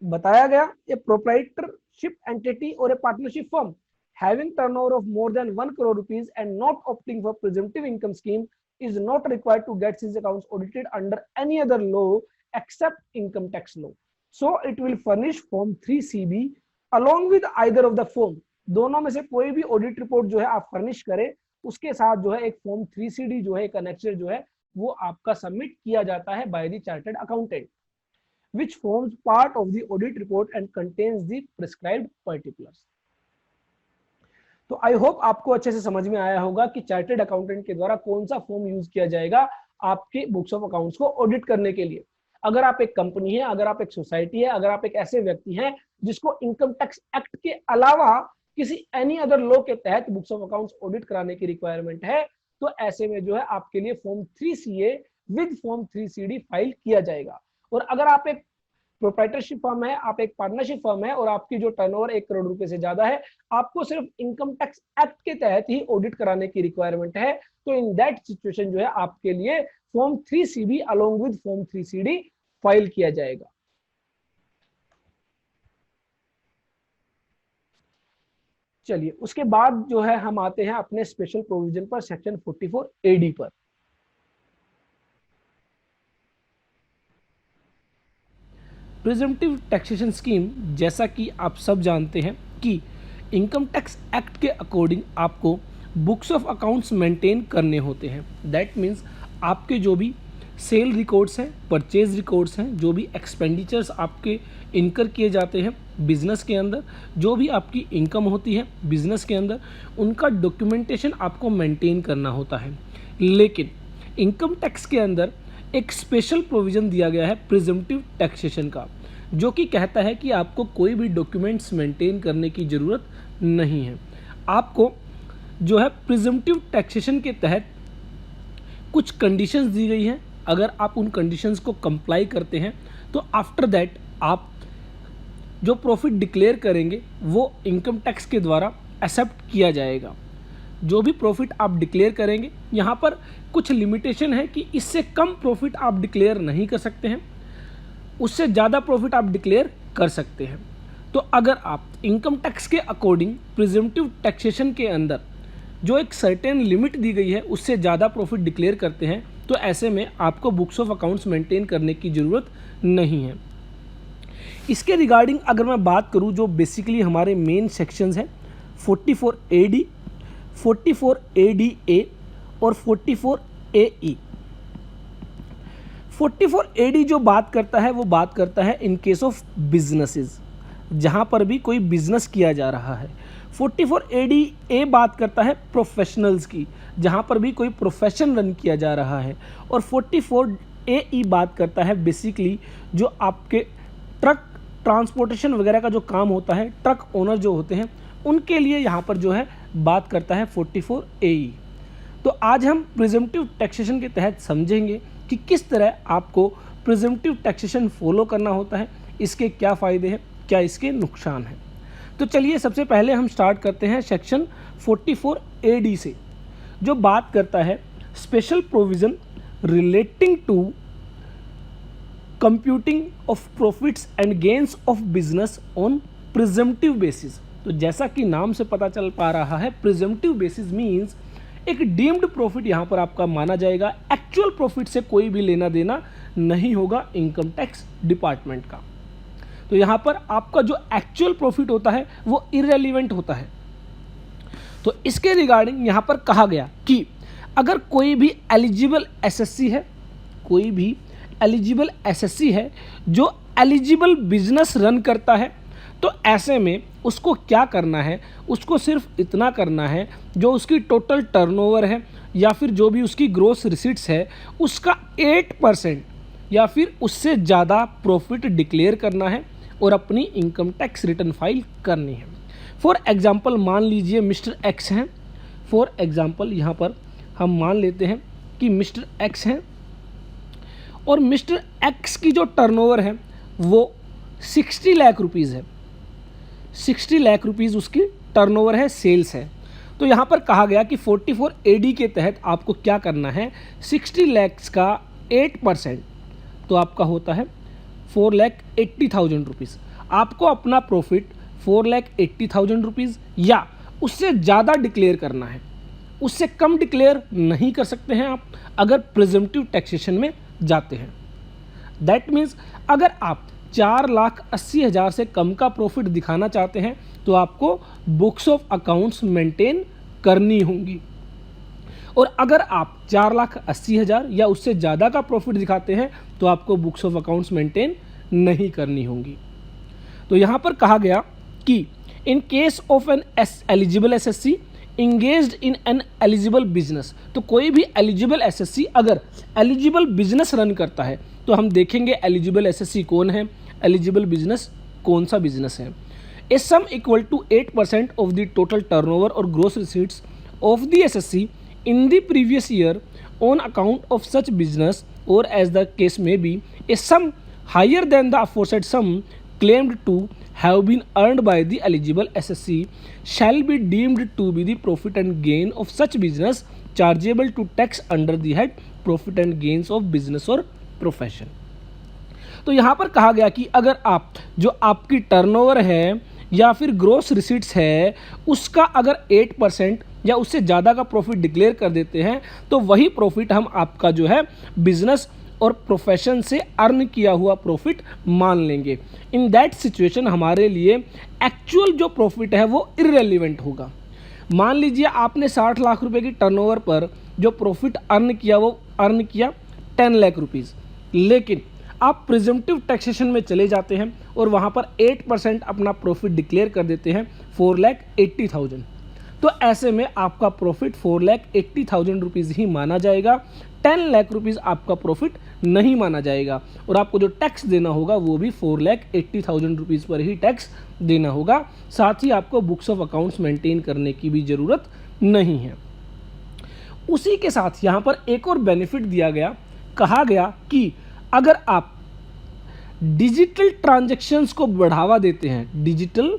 बताया गया ए प्रोप्राइटरशिप एंटिटी और ए partnership firm having turnover of more than 1 crore rupees and not opting for presumptive income scheme is not required to get his accounts audited under any other law except income tax law. So it will furnish form 3CB along with either of the form। दोनों में से कोई भी audit report जो है आप furnish करें, उसके साथ जो है एक फॉर्म 3CD जो है एक अनेक्सर जो है वो आपका सबमिट किया जाता है by the chartered accountant which forms part of the audit report and contains the prescribed particulars। तो आई होप आपको अच्छे से समझ में आया होगा कि चार्टर्ड अकाउंटेंट के द्वारा कौन सा फॉर्म यूज किया जाएगा आपके बुक्स ऑफ अकाउंट्स को ऑडिट करने के लिए। अगर आप एक कंपनी है, अगर आप एक सोसाइटी है, अगर आप एक ऐसे व्यक्ति हैं जिसको इनकम टैक्स एक्ट के अलावा किसी एनी अदर लॉ के तहत बुक्स ऑफ अकाउंट्स ऑडिट कराने की रिक्वायरमेंट है, तो ऐसे में जो है आपके लिए form 3CA with form 3CD file किया जाएगा। और अगर आप एक प्रोप्राइटरशिप फर्म है, आप एक पार्टनरशिप फर्म है और आपकी जो टर्नओवर 1 करोड़ रुपए से ज्यादा है, आपको सिर्फ इनकम टैक्स एक्ट के तहत ही ऑडिट कराने की रिक्वायरमेंट है, तो इन दैट सिचुएशन जो है आपके लिए form 3CB along with form 3CD file किया जाएगा। चलिए उसके बाद जो है हम आते हैं अपने स्पेशल प्रोविजन पर, सेक्शन 44AD पर। प्रिजम्पटिव टैक्सेशन स्कीम, जैसा कि आप सब जानते हैं कि इनकम टैक्स एक्ट के अकॉर्डिंग आपको बुक्स ऑफ अकाउंट्स मेंटेन करने होते हैं। दैट मीन्स आपके जो भी सेल रिकॉर्ड्स हैं, परचेज रिकॉर्ड्स हैं, जो भी एक्सपेंडिचर्स आपके इनकर किए जाते हैं बिजनेस के अंदर, जो भी आपकी इनकम होती है बिजनेस के अंदर, उनका डॉक्यूमेंटेशन आपको मेंटेन करना होता है। लेकिन इनकम टैक्स के अंदर एक स्पेशल प्रोविज़न दिया गया है प्रिजम्पटिव टैक्सेशन का, जो कि कहता है कि आपको कोई भी डॉक्यूमेंट्स मेंटेन करने की ज़रूरत नहीं है। आपको जो है प्रिजम्पटिव टैक्सेशन के तहत कुछ कंडीशंस दी गई हैं। अगर आप उन कंडीशंस को कंप्लाई करते हैं तो आफ्टर दैट आप जो प्रॉफिट डिक्लेयर करेंगे वो इनकम टैक्स के द्वारा एक्सेप्ट किया जाएगा। जो भी प्रॉफिट आप डिक्लेयर करेंगे, यहाँ पर कुछ लिमिटेशन है कि इससे कम प्रॉफिट आप डिक्लेयर नहीं कर सकते हैं। उससे ज़्यादा प्रॉफिट आप डिक्लेयर कर सकते हैं। तो अगर आप इनकम टैक्स के अकॉर्डिंग प्रिजम्पटिव टैक्सेशन के अंदर जो एक सर्टेन लिमिट दी गई है उससे ज़्यादा प्रॉफिट डिक्लेयर करते हैं, तो ऐसे में आपको बुक्स ऑफ अकाउंट्स मेंटेन करने की ज़रूरत नहीं है। इसके रिगार्डिंग अगर मैं बात करूं, जो बेसिकली हमारे मेन सेक्शंस हैं 44 AD, 44 ADA और 44 AE। 44 AD जो बात करता है वो बात करता है इन केस ऑफ बिजनेसेस, जहां पर भी कोई बिजनेस किया जा रहा है। 44 ADA बात करता है प्रोफेशनल्स की, जहां पर भी कोई प्रोफेशन रन किया जा रहा है। और 44 AE बात करता है बेसिकली जो आपके ट्रक ट्रांसपोर्टेशन वगैरह का जो काम होता है, ट्रक ओनर जो होते हैं उनके लिए यहाँ पर जो है बात करता है 44 AE। तो आज हम प्रिजम्पटिव टैक्सेशन के तहत समझेंगे कि किस तरह आपको प्रिजम्पटिव टैक्सेशन फॉलो करना होता है, इसके क्या फ़ायदे हैं, क्या इसके नुकसान हैं। तो चलिए सबसे पहले हम स्टार्ट करते हैं सेक्शन 44 AD से, जो बात करता है special provision relating to computing of profits and gains of business on presumptive basis. तो जैसा कि नाम से पता चल पा रहा है, प्रिजम्पटिव बेसिस मीन्स एक डीम्ड प्रॉफिट यहाँ पर आपका माना जाएगा, एक्चुअल प्रॉफिट से कोई भी लेना देना नहीं होगा इनकम टैक्स डिपार्टमेंट का। तो यहाँ पर आपका जो एक्चुअल प्रॉफिट होता है वो इररेलेवेंट होता है। तो इसके रिगार्डिंग यहाँ पर कहा गया कि अगर कोई भी एलिजिबल एसएससी है, कोई भी एलिजिबल एसएससी है जो एलिजिबल बिजनेस रन करता है, तो ऐसे में उसको क्या करना है, उसको सिर्फ इतना करना है जो उसकी टोटल टर्नओवर है या फिर जो भी उसकी ग्रोस रिसीट्स है उसका 8% या फिर उससे ज़्यादा प्रॉफिट डिक्लेयर करना है और अपनी इनकम टैक्स रिटर्न फाइल करनी है। फॉर एग्जांपल मान लीजिए मिस्टर एक्स हैं, फॉर एग्जांपल यहाँ पर हम मान लेते हैं कि मिस्टर एक्स हैं और मिस्टर एक्स की जो टर्नओवर है वो 60 लाख रुपीज़ है, 60 लाख रुपीज़ उसकी टर्नओवर है, सेल्स है। तो यहाँ पर कहा गया कि 44 AD के तहत आपको क्या करना है, 60 लाख का 8% तो आपका होता है 4,80,000 रुपीज़। आपको अपना प्रॉफिट 4,80,000 रुपीज़ या उससे ज़्यादा डिक्लेयर करना है, उससे कम डिक्लेयर नहीं कर सकते हैं आप अगर प्रिजम्पटिव टैक्सेशन में जाते हैं। दैट मीन्स अगर आप 4,80,000 से कम का प्रॉफिट दिखाना चाहते हैं तो आपको बुक्स ऑफ अकाउंट्स मेंटेन करनी होंगी, और अगर आप 4,80,000 या उससे ज़्यादा का प्रॉफिट दिखाते हैं तो आपको बुक्स ऑफ अकाउंट्स मेंटेन नहीं करनी होंगी। तो यहाँ पर कहा गया कि in case of an eligible SSC engaged in an eligible business, तो कोई भी एलिजिबल एसएससी अगर एलिजिबल बिजनेस रन करता है तो हम देखेंगे एलिजिबल एसएससी कौन है, एलिजिबल बिजनेस कौन सा बिजनेस है। A sum equal to 8% of the total turnover और gross receipts of the SSC in the previous year on account of such business, or as the case may be, a sum higher than the aforesaid sum claimed to have been earned by the eligible SSC shall be deemed to be the profit and gain of such business chargeable to tax under the head profit and gains of business or profession। तो यहाँ पर कहा गया कि अगर आप जो आपकी टर्नओवर है या फिर ग्रोस रिसीट्स है उसका अगर 8% या उससे ज़्यादा का प्रॉफिट डिक्लेयर कर देते हैं तो वही प्रॉफिट हम आपका जो है बिजनेस और प्रोफेशन से अर्न किया हुआ प्रॉफिट मान लेंगे। इन दैट सिचुएशन हमारे लिए एक्चुअल जो प्रॉफिट है वो इररेलेवेंट होगा। मान लीजिए आपने 60 लाख रुपए की टर्नओवर पर जो प्रॉफिट अर्न किया वो अर्न किया 10 लाख रुपीज़, लेकिन आप प्रिजम्पटिव टैक्सेशन में चले जाते हैं और वहाँ पर 8% अपना प्रॉफिट डिक्लेयर कर देते हैं 4,80,000। तो ऐसे में आपका प्रॉफिट 4,80,000 रुपीज़ ही माना जाएगा, 10 लाख रुपीज़ आपका प्रॉफिट नहीं माना जाएगा, और आपको जो टैक्स देना होगा वो भी 4,80,000 रुपीज़ पर ही टैक्स देना होगा। साथ ही आपको बुक्स ऑफ अकाउंट्स मेंटेन करने की भी ज़रूरत नहीं है। उसी के साथ यहाँ पर एक और बेनिफिट दिया गया, कहा गया कि अगर आप डिजिटल ट्रांजैक्शंस को बढ़ावा देते हैं, डिजिटल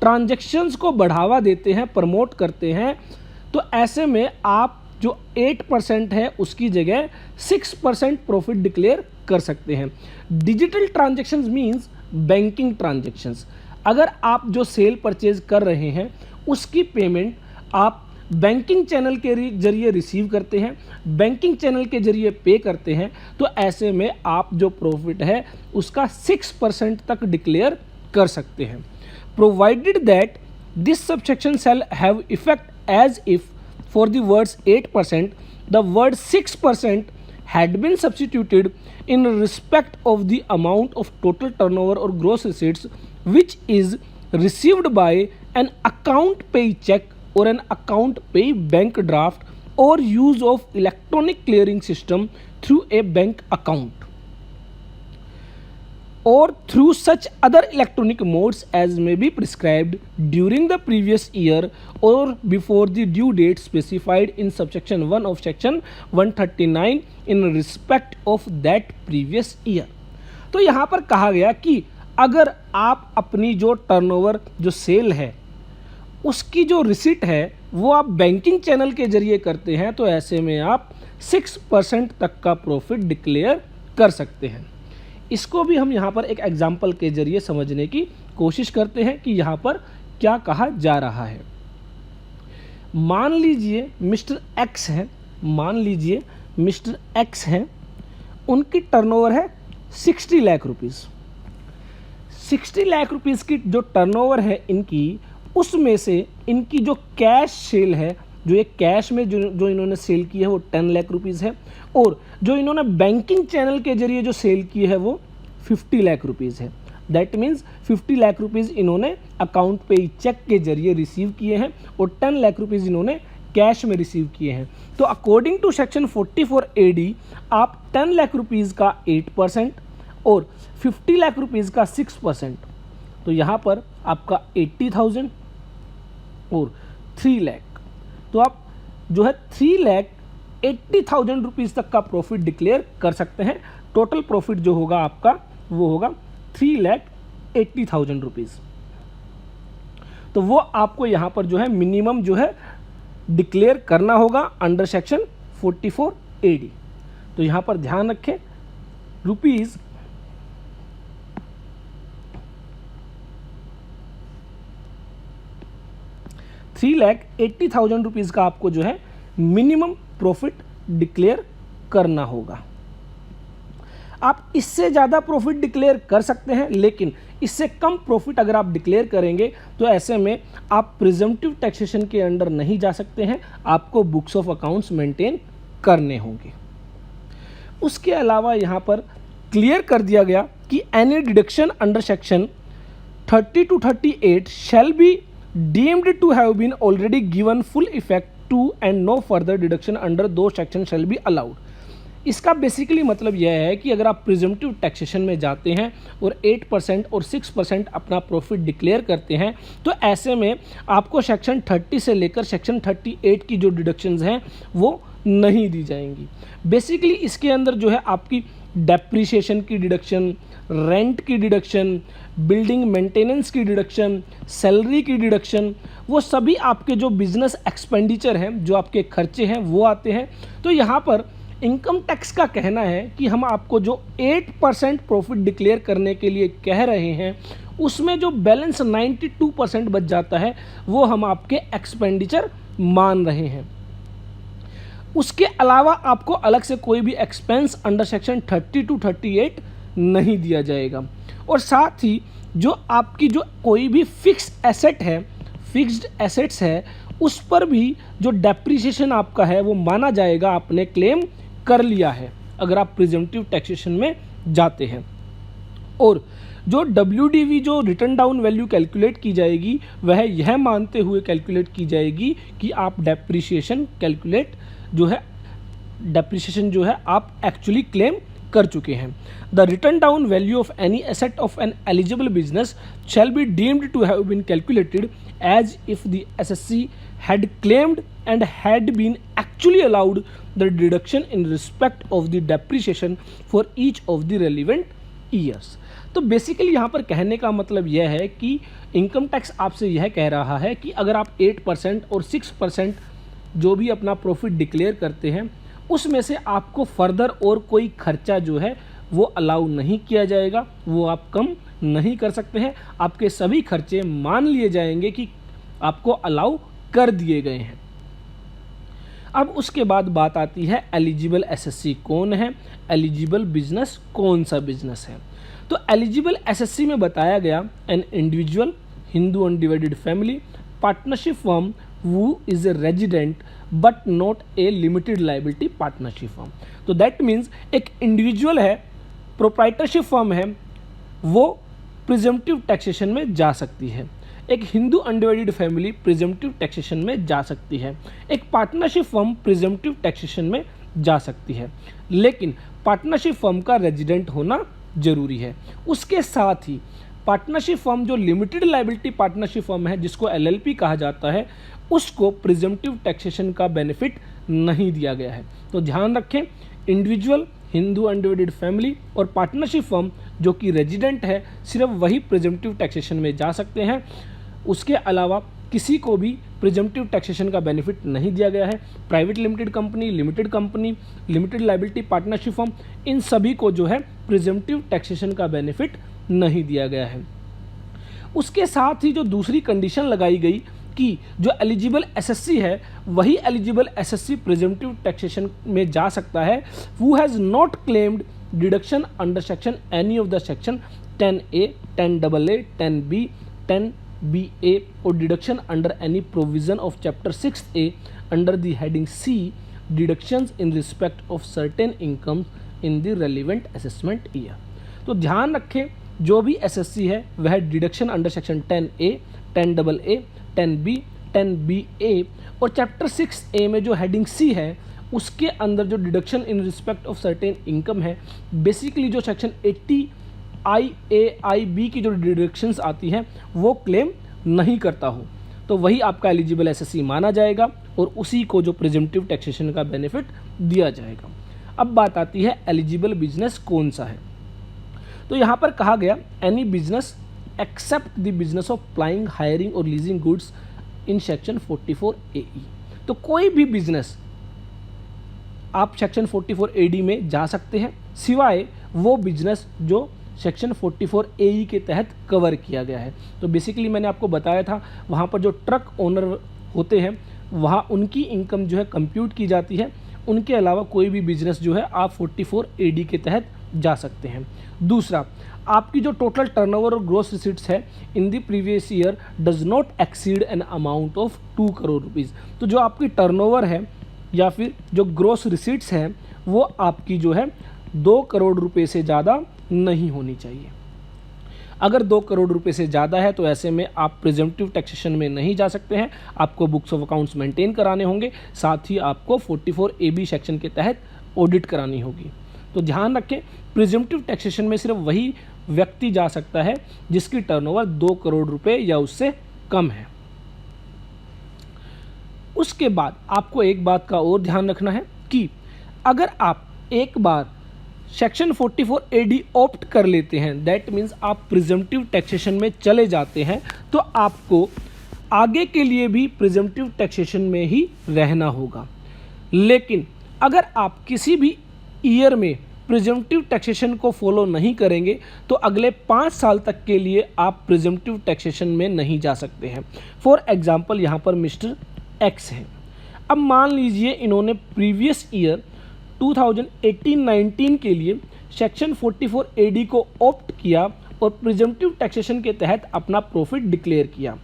ट्रांजैक्शंस को बढ़ावा देते हैं, प्रमोट करते हैं, तो ऐसे में आप जो 8% है उसकी जगह 6% प्रॉफिट डिक्लेयर कर सकते हैं। Digital transactions means banking transactions. अगर आप जो सेल परचेज कर रहे हैं उसकी पेमेंट आप बैंकिंग चैनल के जरिए रिसीव करते हैं, बैंकिंग चैनल के जरिए पे करते हैं, तो ऐसे में आप जो प्रॉफिट है उसका 6% तक डिक्लेयर कर सकते हैं। Provided that this subsection shall have effect as if for the words 8% the word 6% had been substituted in respect of the amount of total turnover or gross receipts which is received by an account pay check or an account pay bank draft or use of electronic clearing system through a bank account or through such other electronic modes as may be prescribed during the previous year or before the due date specified in subsection 1 of section 139 in respect of that previous year। तो यहाँ पर कहा गया कि अगर आप अपनी जो टर्नओवर जो सेल है उसकी जो रिसिट है वो आप बैंकिंग चैनल के जरिए करते हैं तो ऐसे में आप 6% तक का प्रॉफिट डिक्लेयर कर सकते हैं। इसको भी हम यहाँ पर एक एग्जाम्पल के जरिए समझने की कोशिश करते हैं कि यहाँ पर क्या कहा जा रहा है। मान लीजिए मिस्टर एक्स है, मान लीजिए मिस्टर एक्स हैं, उनकी टर्नओवर है 60 लाख रुपीज़। 60 लाख रुपीज़ की जो टर्नओवर है इनकी, उसमें से इनकी जो कैश सेल है, जो ये कैश में जो इन्होंने सेल की है वो 10 लाख रुपीज़ है, और जो इन्होंने बैंकिंग चैनल के जरिए जो सेल की है वो 50 लाख रुपीज़ है। दैट मीन्स 50 लाख रुपीज़ इन्होंने अकाउंट पे चेक के जरिए रिसीव किए हैं और 10 लाख रुपीज़ इन्होंने कैश में रिसीव किए हैं। तो अकॉर्डिंग टू सेक्शन 44 AD आप 10 लाख रुपीज़ का 8% और 50 लाख रुपीज़ का 6%, तो यहाँ पर आपका 80,000 और 3 लाख, तो आप जो है 3,80,000 रुपीज़ तक का प्रॉफिट डिक्लेयर कर सकते हैं। टोटल प्रॉफिट जो होगा आपका वो होगा 3,80,000 रुपीज़। तो वो आपको यहाँ पर जो है मिनिमम जो है डिक्लेयर करना होगा अंडर सेक्शन 44 AD। तो यहाँ पर ध्यान रखें, रुपीज़ 3,80,000 रुपीज़ का आपको जो है मिनिमम प्रॉफिट डिक्लेयर करना होगा। आप इससे ज़्यादा प्रॉफिट डिक्लेयर कर सकते हैं, लेकिन इससे कम प्रॉफिट अगर आप डिक्लेयर करेंगे तो ऐसे में आप प्रिजम्पटिव टैक्सेशन के अंडर नहीं जा सकते हैं, आपको बुक्स ऑफ अकाउंट्स मेंटेन करने होंगे। उसके अलावा यहाँ पर क्लियर कर दिया गया कि any deduction under section 30 to 38 shall be deemed to have been already given full effect to and no further deduction under those sections shall be allowed। इसका बेसिकली मतलब यह है कि अगर आप प्रिजम्पटिव टैक्सेशन में जाते हैं और 8% और 6% अपना प्रॉफिट डिक्लेयर करते हैं तो ऐसे में आपको सेक्शन 30 से लेकर सेक्शन 38 की जो डिडक्शंस हैं वो नहीं दी जाएंगी। बेसिकली इसके अंदर जो है आपकी डेप्रिसिएशन की डिडक्शन, रेंट की डिडक्शन, बिल्डिंग मेंटेनेंस की डिडक्शन, सैलरी की डिडक्शन, वो सभी आपके जो बिजनेस एक्सपेंडिचर हैं, जो आपके खर्चे हैं वो आते हैं। तो यहाँ पर इनकम टैक्स का कहना है कि हम आपको जो 8% प्रॉफिट डिक्लेयर करने के लिए कह रहे हैं उसमें जो बैलेंस 92% बच जाता है वो हम आपके एक्सपेंडिचर मान रहे हैं। उसके अलावा आपको अलग से कोई भी एक्सपेंस अंडर सेक्शन 30 to 38 नहीं दिया जाएगा। और साथ ही जो आपकी जो कोई भी फिक्स्ड एसेट है, फिक्स्ड एसेट्स है, उस पर भी जो डेप्रिसिएशन आपका है वो माना जाएगा, आपने क्लेम कर लिया है अगर आप प्रिजम्पटिव टैक्सेशन में जाते हैं। और जो WDV जो रिटर्न डाउन वैल्यू कैलकुलेट की जाएगी वह यह मानते हुए कैलकुलेट की जाएगी कि आप डेप्रिसिएशन जो है आप एक्चुअली क्लेम कर चुके हैं। The written down value of any asset of an eligible business shall be deemed to have been calculated as if the SSC had claimed and had been actually allowed the deduction in respect of the depreciation for each of the relevant years। तो basically यहाँ पर कहने का मतलब यह है कि income tax आपसे यह कह रहा है कि अगर आप 8% और 6% जो भी अपना प्रॉफिट डिक्लेयर करते हैं उसमें से आपको फर्दर और कोई खर्चा जो है वो अलाउ नहीं किया जाएगा, वो आप कम नहीं कर सकते हैं। आपके सभी खर्चे मान लिए जाएंगे कि आपको अलाउ कर दिए गए हैं। अब उसके बाद बात आती है एलिजिबल एसएससी कौन है, एलिजिबल बिजनेस कौन सा बिजनेस है। तो एलिजिबल एसएससी में बताया गया an individual, Hindu undivided family, partnership firm who is a resident but not a limited liability partnership firm। तो दैट मीन्स एक इंडिविजुअल है, प्रोप्राइटरशिप फर्म है, वो प्रिजम्पटिव टैक्सेशन में जा सकती है। एक Hindu undivided family presumptive taxation में जा सकती है। एक पार्टनरशिप फर्म प्रिजम्पटिव टैक्सेशन में जा सकती है, लेकिन पार्टनरशिप फर्म का रेजिडेंट होना जरूरी है। उसके साथ ही पार्टनरशिप फर्म जो लिमिटेड लायबिलिटी पार्टनरशिप फर्म है, जिसको एलएलपी कहा जाता है, उसको प्रिजम्पटिव टैक्सेशन का बेनिफिट नहीं दिया गया है। तो ध्यान रखें, इंडिविजुअल, हिंदू अनडिवाइडेड फैमिली और पार्टनरशिप फर्म जो कि रेजिडेंट है, सिर्फ वही प्रिजम्पटिव टैक्सेशन में जा सकते हैं। उसके अलावा किसी को भी प्रिजम्पटिव टैक्सेशन का बेनिफिट नहीं दिया गया है। Private limited company, limited liability partnership firm, इन सभी को जो है प्रिजम्पटिव टैक्सेशन का बेनिफिट नहीं दिया गया है। उसके साथ ही जो दूसरी कंडीशन लगाई गई कि जो एलिजिबल एसएससी है वही एलिजिबल एसएससी प्रिजम्पटिव टैक्सेशन में जा सकता है, who has not claimed deduction under section any of the section 10A, 10AA, 10B, 10BA और deduction under any provision of chapter 6A under the heading C, deductions in respect of certain incomes in the relevant assessment year. तो ध्यान रखें, जो भी SSC है वह deduction under section 10A, 10AA, 10B, 10BA और chapter 6A में जो हेडिंग C है उसके अंदर जो deduction in respect of certain income है, बेसिकली जो सेक्शन 80IAIB की जो डिडक्शंस आती हैं वो क्लेम नहीं करता हो, तो वही आपका एलिजिबल एसएससी माना जाएगा और उसी को जो प्रिजम्पटिव टैक्सेशन का बेनिफिट दिया जाएगा। अब बात आती है एलिजिबल बिजनेस कौन सा है। तो यहाँ पर कहा गया any business except the business of plying, hiring और leasing goods in section 44AE। तो कोई भी बिजनेस आप सेक्शन 44AD में जा सकते हैं, सिवाय वो बिजनेस जो सेक्शन 44AE के तहत कवर किया गया है। तो बेसिकली मैंने आपको बताया था, वहाँ पर जो ट्रक ओनर होते हैं वहाँ उनकी इनकम जो है कंप्यूट की जाती है। उनके अलावा कोई भी बिजनेस जो है आप 44AD के तहत जा सकते हैं। दूसरा, आपकी जो टोटल टर्नओवर और ग्रोस रिसीट्स है in the previous year does not exceed an amount of 2 crore rupees. तो जो आपकी टर्नओवर है या फिर जो ग्रोस रिसीट्स हैं वो आपकी जो है 2 करोड़ रुपए से ज़्यादा नहीं होनी चाहिए। अगर 2 करोड़ रुपए से ज़्यादा है तो ऐसे में आप प्रिजम्पटिव टैक्सेशन में नहीं जा सकते हैं, आपको बुक्स ऑफ अकाउंट्स मेंटेन कराने होंगे, साथ ही आपको 44AB सेक्शन के तहत ऑडिट करानी होगी। तो ध्यान रखें, प्रिजम्पटिव टैक्सेशन में सिर्फ वही व्यक्ति जा सकता है जिसकी टर्नओवर 2 करोड़ रुपए या उससे कम है। उसके बाद आपको एक बात का और ध्यान रखना है कि अगर आप एक बार सेक्शन 44AD ऑप्ट कर लेते हैं, दैट मीन्स आप प्रिजम्पटिव टैक्सेशन में चले जाते हैं, तो आपको आगे के लिए भी प्रिजम्पटिव टैक्सेशन में ही रहना होगा। लेकिन अगर आप किसी भी ईयर में प्रिजम्पटिव टैक्सेशन को फॉलो नहीं करेंगे तो अगले 5 साल तक के लिए आप प्रिजम्पटिव टैक्सेशन में नहीं जा सकते हैं। फॉर एग्जाम्पल यहाँ पर मिस्टर एक्स है। अब मान लीजिए इन्होंने प्रीवियस ईयर 2018-19 के लिए सेक्शन 44AD को ऑप्ट किया और प्रिजम्पटिव टैक्सेशन के तहत अपना प्रॉफिट डिक्लेयर किया।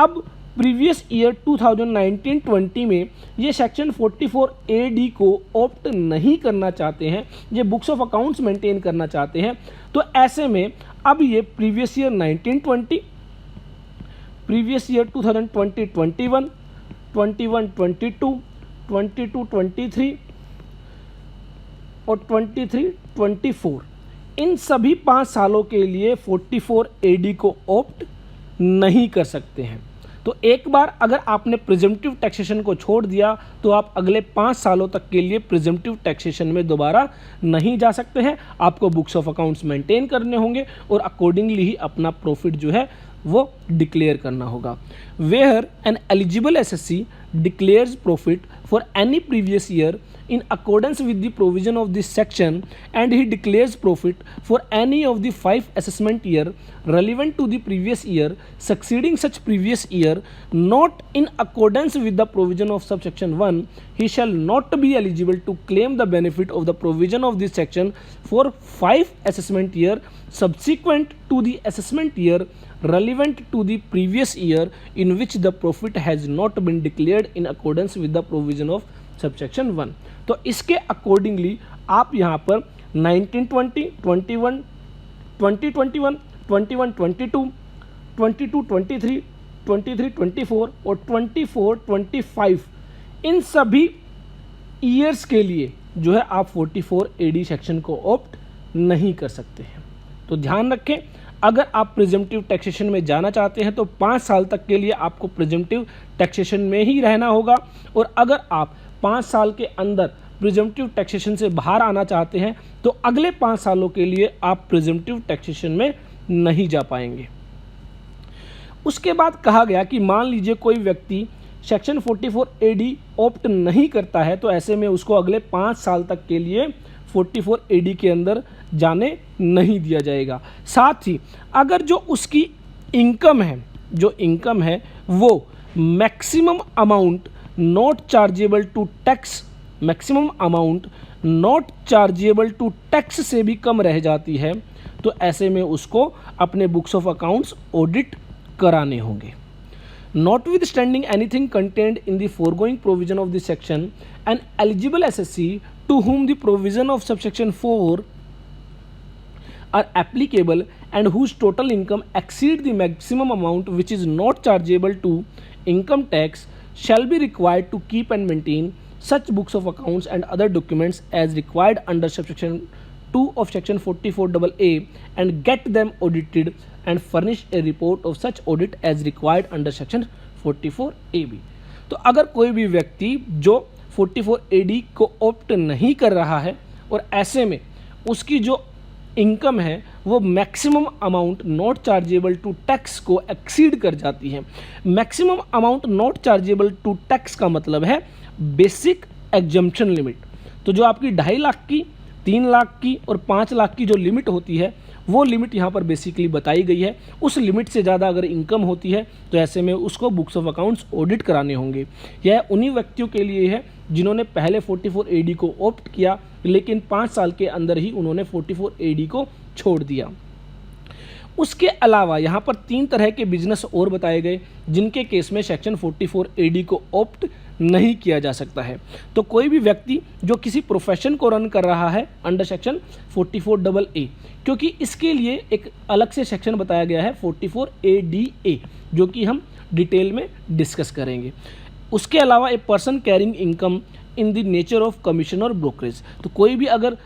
अब प्रीवियस ईयर 2019-20 में ये सेक्शन 44AD को ऑप्ट नहीं करना चाहते हैं, ये बुक्स ऑफ अकाउंट्स मेंटेन करना चाहते हैं, तो ऐसे में अब ये प्रीवियस ईयर 19-20, प्रीवियस ईयर 2020-21, 21-22, 22-23 और 23-24, इन सभी 5 सालों के लिए 44AD को ऑप्ट नहीं कर सकते हैं। तो एक बार अगर आपने प्रिजम्पटिव टैक्सेशन को छोड़ दिया तो आप अगले 5 सालों तक के लिए प्रिजम्पटिव टैक्सेशन में दोबारा नहीं जा सकते हैं। आपको बुक्स ऑफ अकाउंट्स मेंटेन करने होंगे और अकॉर्डिंगली ही अपना प्रॉफिट जो है वो डिक्लेयर करना होगा। Where an eligible SSC declares profit for any previous year in accordance with the provision of this section, and he declares profit for any of the 5 assessment year relevant to the previous year succeeding such previous year not in accordance with the provision of subsection 1, he shall not be eligible to claim the benefit of the provision of this section for 5 assessment year subsequent to the assessment year relevant to the previous year in which the profit has not been declared in accordance with the provision of subsection 1। तो इसके accordingly आप यहाँ पर 1920, 21, 2021, 21, 22, 22, 23, 23, 24 और 24, 25 इन सभी years के लिए जो है आप 44 AD सेक्शन को ऑप्ट नहीं कर सकते हैं। तो ध्यान रखें, अगर आप प्रिजम्पटिव टैक्सेशन में जाना चाहते हैं तो 5 साल तक के लिए आपको प्रिजम्पटिव टैक्सेशन में ही रहना होगा, और अगर आप 5 साल के अंदर प्रिजम्पटिव टैक्सेशन से बाहर आना चाहते हैं तो अगले 5 सालों के लिए आप प्रिजम्पटिव टैक्सेशन में नहीं जा पाएंगे। उसके बाद कहा गया कि मान लीजिए कोई व्यक्ति सेक्शन 44 AD ऑप्ट नहीं करता है तो ऐसे में उसको अगले 5 साल तक के लिए 44 AD के अंदर जाने नहीं दिया जाएगा। साथ ही अगर जो उसकी इनकम है वो maximum amount not chargeable to tax से भी कम रह जाती है तो ऐसे में उसको अपने बुक्स ऑफ अकाउंट्स ऑडिट कराने होंगे। Notwithstanding anything contained in the foregoing provision of this section, an eligible assessee to whom the provision of subsection 4 are applicable and whose total income exceed the maximum amount which is not chargeable to income tax shall be required to keep and maintain such books of accounts and other documents as required under subsection 2 of section 44AA and get them audited and furnish a report of such audit as required under section 44AB। तो अगर कोई भी व्यक्ति जो 44 AD को opt नहीं कर रहा है और ऐसे में उसकी जो इनकम है वो maximum amount not chargeable to tax को एक्सीड कर जाती है। Maximum amount not chargeable to tax का मतलब है बेसिक एग्जम्पशन लिमिट। तो जो आपकी 2.5 लाख की, 3 लाख की और 5 लाख की जो लिमिट होती है वो लिमिट यहाँ पर बेसिकली बताई गई है। उस लिमिट से ज़्यादा अगर इनकम होती है तो ऐसे में उसको बुक्स ऑफ अकाउंट्स ऑडिट कराने होंगे। यह उन्हीं व्यक्तियों के लिए है जिन्होंने पहले 44 AD को ऑप्ट किया लेकिन 5 साल के अंदर ही उन्होंने 44 AD को छोड़ दिया। उसके अलावा यहाँ पर 3 तरह के बिजनेस और बताए गए जिनके केस में सेक्शन 44 AD को ऑप्ट नहीं किया जा सकता है। तो कोई भी व्यक्ति जो किसी प्रोफेशन को रन कर रहा है अंडर सेक्शन 44AA, क्योंकि इसके लिए एक अलग से सेक्शन बताया गया है 44ADA जो कि हम डिटेल में डिस्कस करेंगे। उसके अलावा a person carrying income in the nature of commission और ब्रोकरेज, तो कोई भी अगर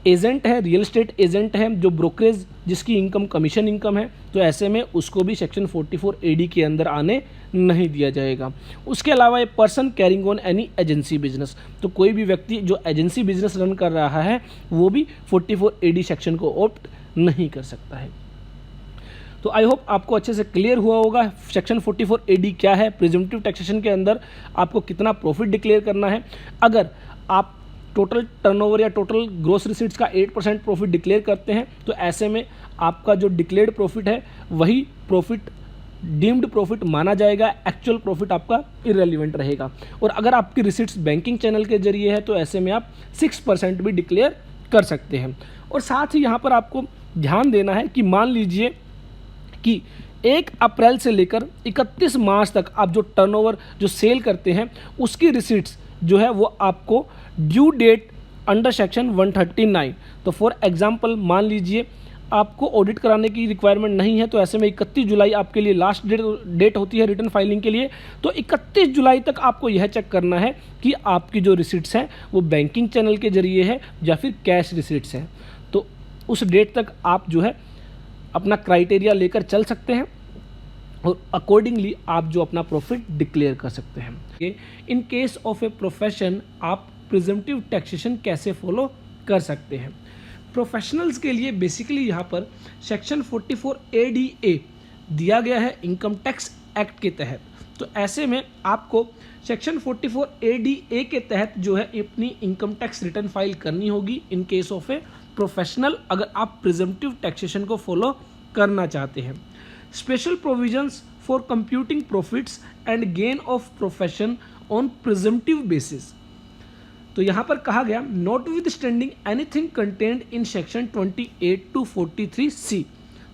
एजेंट है, रियल एस्टेट एजेंट है जो ब्रोकरेज जिसकी इनकम कमीशन इनकम है तो ऐसे में उसको भी सेक्शन 44 AD के अंदर आने नहीं दिया जाएगा। उसके अलावा a person carrying on any agency business, तो कोई भी व्यक्ति जो एजेंसी बिजनेस रन कर रहा है वो भी 44 AD सेक्शन को ऑप्ट नहीं कर सकता है। तो आई होप आपको अच्छे से क्लियर हुआ होगा सेक्शन 44 AD क्या है, प्रिजम्पटिव टैक्सेशन के अंदर आपको कितना प्रॉफिट डिक्लेयर करना है। अगर आप टोटल टर्नओवर या टोटल ग्रॉस रिसीट्स का 8% प्रॉफिट डिक्लेयर करते हैं तो ऐसे में आपका जो डिक्लेयर्ड प्रॉफिट है वही प्रॉफिट डीम्ड प्रॉफिट माना जाएगा, एक्चुअल प्रॉफिट आपका इररिलेवेंट रहेगा। और अगर आपकी रिसीट्स बैंकिंग चैनल के जरिए है तो ऐसे में आप 6% भी डिक्लेयर कर सकते हैं। और साथ ही यहाँ पर आपको ध्यान देना है कि मान लीजिए कि 1 अप्रैल से लेकर 31 मार्च तक आप जो टर्नओवर जो सेल करते हैं उसकी रिसीट्स जो है वो आपको ड्यू डेट अंडर सेक्शन 139, तो फॉर एग्जांपल मान लीजिए आपको ऑडिट कराने की रिक्वायरमेंट नहीं है तो ऐसे में 31 जुलाई आपके लिए लास्ट डेट होती है रिटर्न फाइलिंग के लिए। तो 31 जुलाई तक आपको यह चेक करना है कि आपकी जो रिसीट्स हैं वो बैंकिंग चैनल के जरिए है या फिर कैश रिसीट्स हैं। तो उस डेट तक आप जो है अपना क्राइटेरिया लेकर चल सकते हैं और अकॉर्डिंगली आप जो अपना प्रॉफिट डिक्लेयर कर सकते हैं। In case of a profession आप प्रिजम्पटिव टैक्सेशन कैसे फॉलो कर सकते हैं। प्रोफेशनल्स के लिए बेसिकली यहाँ पर सेक्शन 44ADA दिया गया है इनकम टैक्स एक्ट के तहत। तो ऐसे में आपको सेक्शन 44 ADA के तहत जो है अपनी इनकम टैक्स रिटर्न फाइल करनी होगी in case of a professional, अगर आप प्रिजम्पटिव टैक्सेशन को फॉलो करना चाहते हैं। Special provisions for computing profits and gain of profession on presumptive basis. तो यहाँ पर कहा गया not with standing anything content in section 28 to 43C।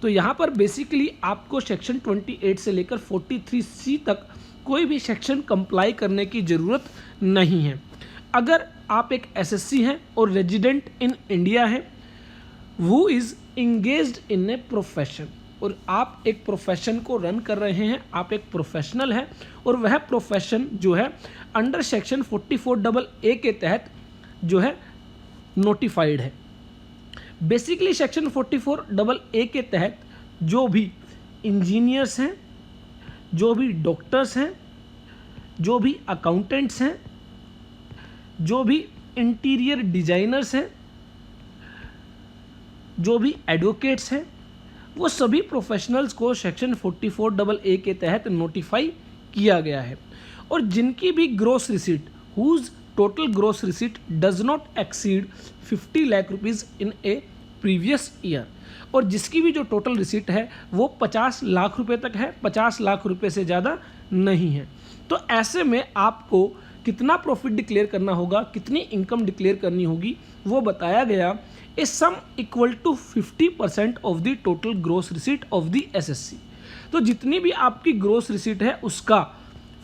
तो यहाँ पर बेसिकली आपको सेक्शन 28 से लेकर 43C तक कोई भी सेक्शन कंप्लाई करने की ज़रूरत नहीं है। अगर आप एक SSC हैं और रेजिडेंट इन इंडिया है, who is engaged in a profession, और आप एक प्रोफेशन को रन कर रहे हैं, आप एक प्रोफेशनल हैं और वह प्रोफेशन जो है अंडर सेक्शन 44AA के तहत जो है नोटिफाइड है। बेसिकली सेक्शन 44AA के तहत जो भी इंजीनियर्स हैं, जो भी डॉक्टर्स हैं, जो भी अकाउंटेंट्स हैं, जो भी इंटीरियर डिजाइनर्स हैं, जो भी एडवोकेट्स हैं, वो सभी प्रोफेशनल्स को सेक्शन 44AA के तहत नोटिफाई किया गया है। और जिनकी भी gross receipt, whose total gross receipt does not exceed 50 lakh rupees in a previous year, और जिसकी भी जो टोटल रिसीट है वो 50 लाख रुपए तक है, 50 लाख रुपए से ज़्यादा नहीं है। तो ऐसे में आपको कितना प्रॉफिट डिक्लेयर करना होगा, कितनी इनकम डिक्लेयर करनी होगी, वो बताया गया। A sum equal to 50% of the total gross receipt of the SSC। तो जितनी भी आपकी ग्रॉस रिसीट है उसका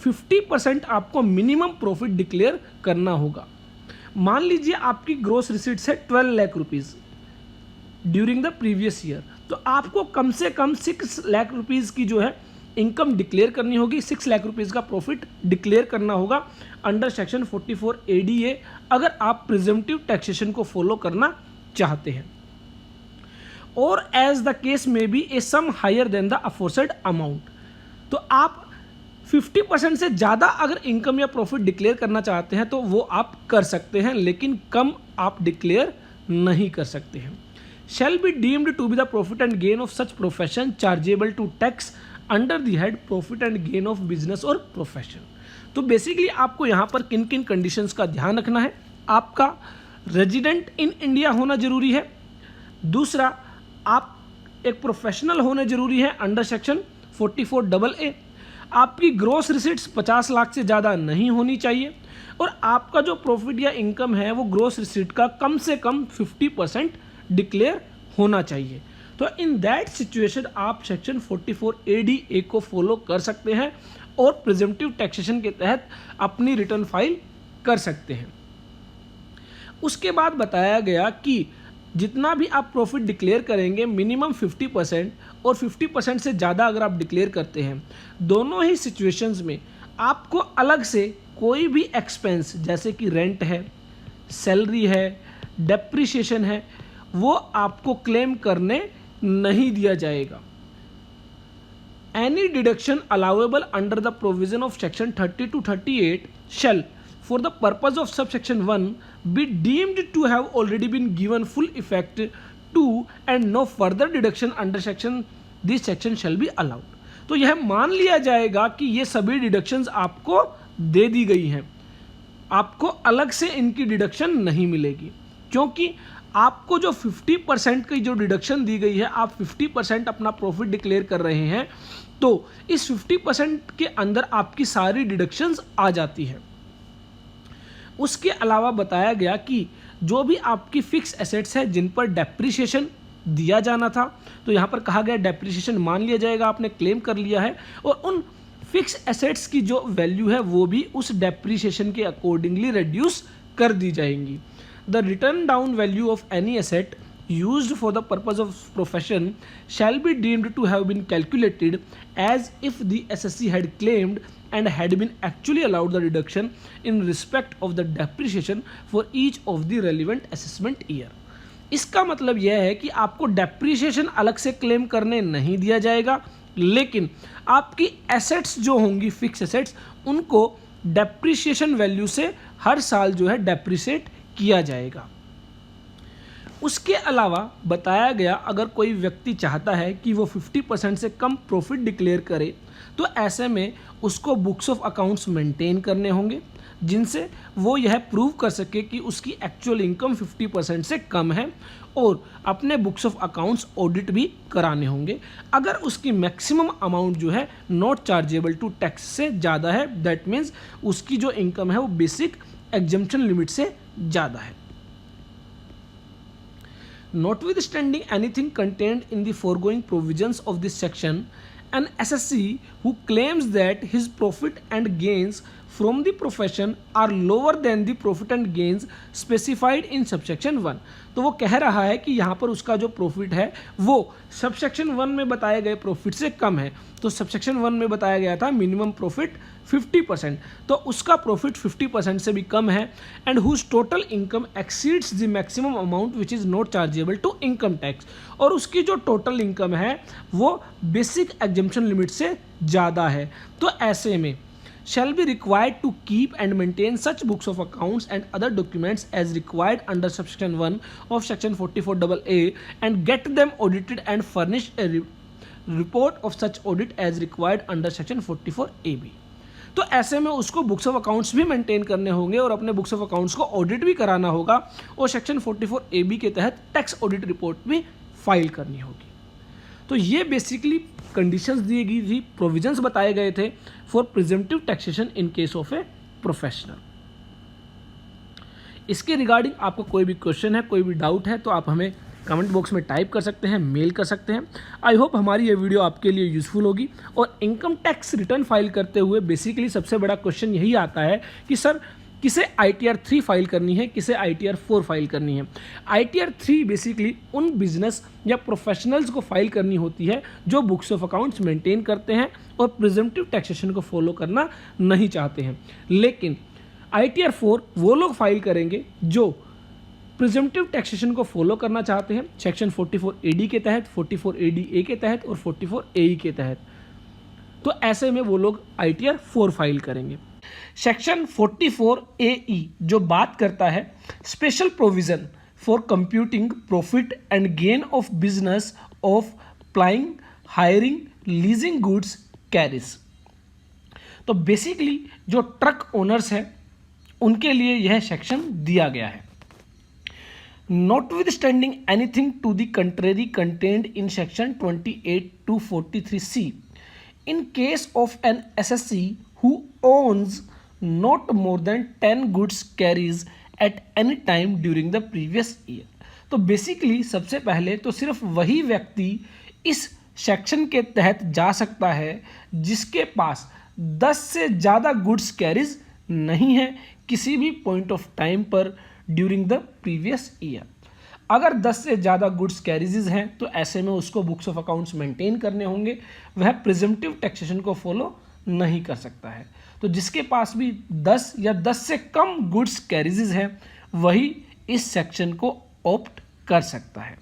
50% आपको मिनिमम प्रॉफिट डिक्लेयर करना होगा। मान लीजिए आपकी ग्रॉस रिसीट्स है 12 lakh rupees during the previous year, तो आपको कम से कम 6 लाख रुपीज़ की जो है इनकम डिक्लेयर करनी होगी, 6 लाख रुपीज़ का प्रॉफिट डिक्लेयर करना होगा अंडर सेक्शन 44 ADA, अगर आप प्रिजम्पटिव टैक्सेशन को फॉलो करना चाहते हैं। और as the case may be a sum higher than the aforesaid amount. तो आप 50% से ज़्यादा अगर इनकम या प्रॉफिट डिक्लेयर करना चाहते हैं तो वो आप कर सकते हैं, लेकिन कम आप डिक्लेयर नहीं कर सकते हैं। Shall be deemed to be the profit and gain of such profession chargeable to tax under the head profit and gain of business और प्रोफेशन। तो बेसिकली आपको यहाँ पर किन किन कंडीशंस का ध्यान रखना है। आपका रेजिडेंट इन इंडिया होना जरूरी है, दूसरा आप एक प्रोफेशनल होने जरूरी है अंडर सेक्शन 44AA, आपकी ग्रॉस रिसीट्स 50 लाख से ज़्यादा नहीं होनी चाहिए, और आपका जो प्रॉफिट या इनकम है वो ग्रॉस रिसीट का कम से कम 50% डिक्लेयर होना चाहिए। तो इन दैट सिचुएशन आप सेक्शन 44 ADA को फॉलो कर सकते हैं और प्रिजम्पटिव टैक्सेशन के तहत अपनी रिटर्न फाइल कर सकते हैं। उसके बाद बताया गया कि जितना भी आप प्रॉफिट डिक्लेयर करेंगे मिनिमम 50% और 50% से ज़्यादा अगर आप डिक्लेयर करते हैं, दोनों ही सिचुएशंस में आपको अलग से कोई भी एक्सपेंस जैसे कि रेंट है, सैलरी है, डेप्रिसिएशन है, वो आपको क्लेम करने नहीं दिया जाएगा। Any deduction allowable under the provision of section 30 to 38 shall for the purpose of subsection 1 be deemed to have already been given full effect to and no further deduction under this section shall be allowed। तो यह मान लिया जाएगा कि ये सभी deductions आपको दे दी गई हैं, आपको अलग से इनकी डिडक्शन नहीं मिलेगी, क्योंकि आपको जो 50% की जो डिडक्शन दी गई है, आप 50% अपना प्रॉफिट डिक्लेयर कर रहे हैं, तो इस 50% के अंदर आपकी सारी डिडक्शंस आ जाती है। उसके अलावा बताया गया कि जो भी आपकी फिक्स एसेट्स है जिन पर डेप्रिसिएशन दिया जाना था, तो यहाँ पर कहा गया डेप्रिसिएशन मान लिया जाएगा, आपने क्लेम कर लिया है, और उन फिक्स एसेट्स की जो वैल्यू है वो भी उस डेप्रिसिएशन के अकॉर्डिंगली रिड्यूस कर दी जाएंगी। The written down value of any asset used for the purpose of profession shall be deemed to have been calculated as if the SSC had claimed and had been actually allowed the reduction in respect of the depreciation for each of the relevant assessment year। इसका मतलब यह है कि आपको depreciation अलग से claim करने नहीं दिया जाएगा, लेकिन आपकी एसेट्स जो होंगी फिक्स एसेट्स, उनको डेप्रिसिएशन वैल्यू से हर साल जो है डेप्रिसिएट किया जाएगा। उसके अलावा बताया गया अगर कोई व्यक्ति चाहता है कि वो 50% से कम प्रॉफिट डिक्लेयर करे तो ऐसे में उसको बुक्स ऑफ अकाउंट्स मेंटेन करने होंगे जिनसे वो यह प्रूव कर सके कि उसकी एक्चुअल इनकम 50% से कम है और अपने बुक्स ऑफ अकाउंट्स ऑडिट भी कराने होंगे। अगर उसकी मैक्सिमम अमाउंट जो है नॉट चार्जेबल टू टैक्स से ज़्यादा है, दैट मीन्स उसकी जो इनकम है वो बेसिक एग्जम्पशन लिमिट से ज़्यादा है। Notwithstanding anything contained in the foregoing provisions of this section, an SSC who claims that his profit and gains from the profession are lower than the profit and gains specified in subsection 1, तो वो कह रहा है कि यहाँ पर उसका जो प्रॉफिट है वो सबसेक्शन 1 में बताए गए प्रॉफिट से कम है। तो सबसेक्शन 1 में बताया गया था मिनिमम प्रॉफिट 50%, तो उसका प्रॉफिट 50% से भी कम है and whose total income exceeds the maximum amount which is not chargeable to income tax, और उसकी जो टोटल इनकम है वो बेसिक एग्जम्पशन लिमिट से ज़्यादा है। तो ऐसे में shall be required to keep and maintain such books of accounts and other documents as required under subsection 1 of section 44AA and get them audited and furnish a report of such audit as required under section 44AB। तो ऐसे में उसको books of accounts भी maintain करने होंगे और अपने books of accounts को ऑडिट भी कराना होगा और सेक्शन 44AB के तहत टैक्स ऑडिट रिपोर्ट भी फाइल करनी होगी। तो ये बेसिकली कंडीशंस दी गई थी, प्रोविजंस बताए गए थे for presumptive taxation in case of a professional. इसके रिगार्डिंग आपको कोई भी क्वेश्चन है, कोई भी डाउट है तो आप हमें कमेंट बॉक्स में टाइप कर सकते हैं, मेल कर सकते हैं। आई होप हमारी ये वीडियो आपके लिए यूज़फुल होगी। और इनकम टैक्स रिटर्न फाइल करते हुए बेसिकली सबसे बड़ा क्वेश्चन यही आता है कि सर किसे ITR 3 फाइल करनी है, किसे ITR 4 फाइल करनी है। ITR 3 बेसिकली उन बिजनेस या प्रोफेशनल्स को फाइल करनी होती है जो बुक्स ऑफ अकाउंट्स मेंटेन करते हैं और प्रिजम्पटिव टैक्सेशन को फॉलो करना नहीं चाहते हैं। लेकिन ITR 4 वो लोग फाइल करेंगे जो प्रिजम्पटिव टैक्सेशन को फॉलो करना चाहते हैं सेक्शन 44AD के तहत, 44ADA के तहत और 44AE के तहत। तो ऐसे में वो लोग ITR 4 फाइल करेंगे। सेक्शन 44AE जो बात करता है special provision for computing profit and gain of business of plying, hiring, leasing goods carriages. तो बेसिकली जो ट्रक ओनर्स हैं उनके लिए यह सेक्शन दिया गया है। Notwithstanding anything to the contrary contained in section 28 to 43C, in case of an SSC who owns not more than 10 goods carries at any time during the previous year, तो basically सबसे पहले तो सिर्फ वही व्यक्ति इस सेक्शन के तहत जा सकता है जिसके पास 10 से ज़्यादा गुड्स कैरीज नहीं है किसी भी पॉइंट ऑफ टाइम पर ड्यूरिंग द प्रीवियस ईयर। अगर 10 से ज़्यादा गुड्स कैरीजेज हैं तो ऐसे में उसको बुक्स ऑफ अकाउंट्स मेंटेन करने होंगे, वह प्रिजम्पटिव टैक्सेशन को फॉलो नहीं कर सकता है। तो जिसके पास भी 10 या 10 से कम गुड्स कैरीजेज हैं वही इस सेक्शन को ऑप्ट कर सकता है।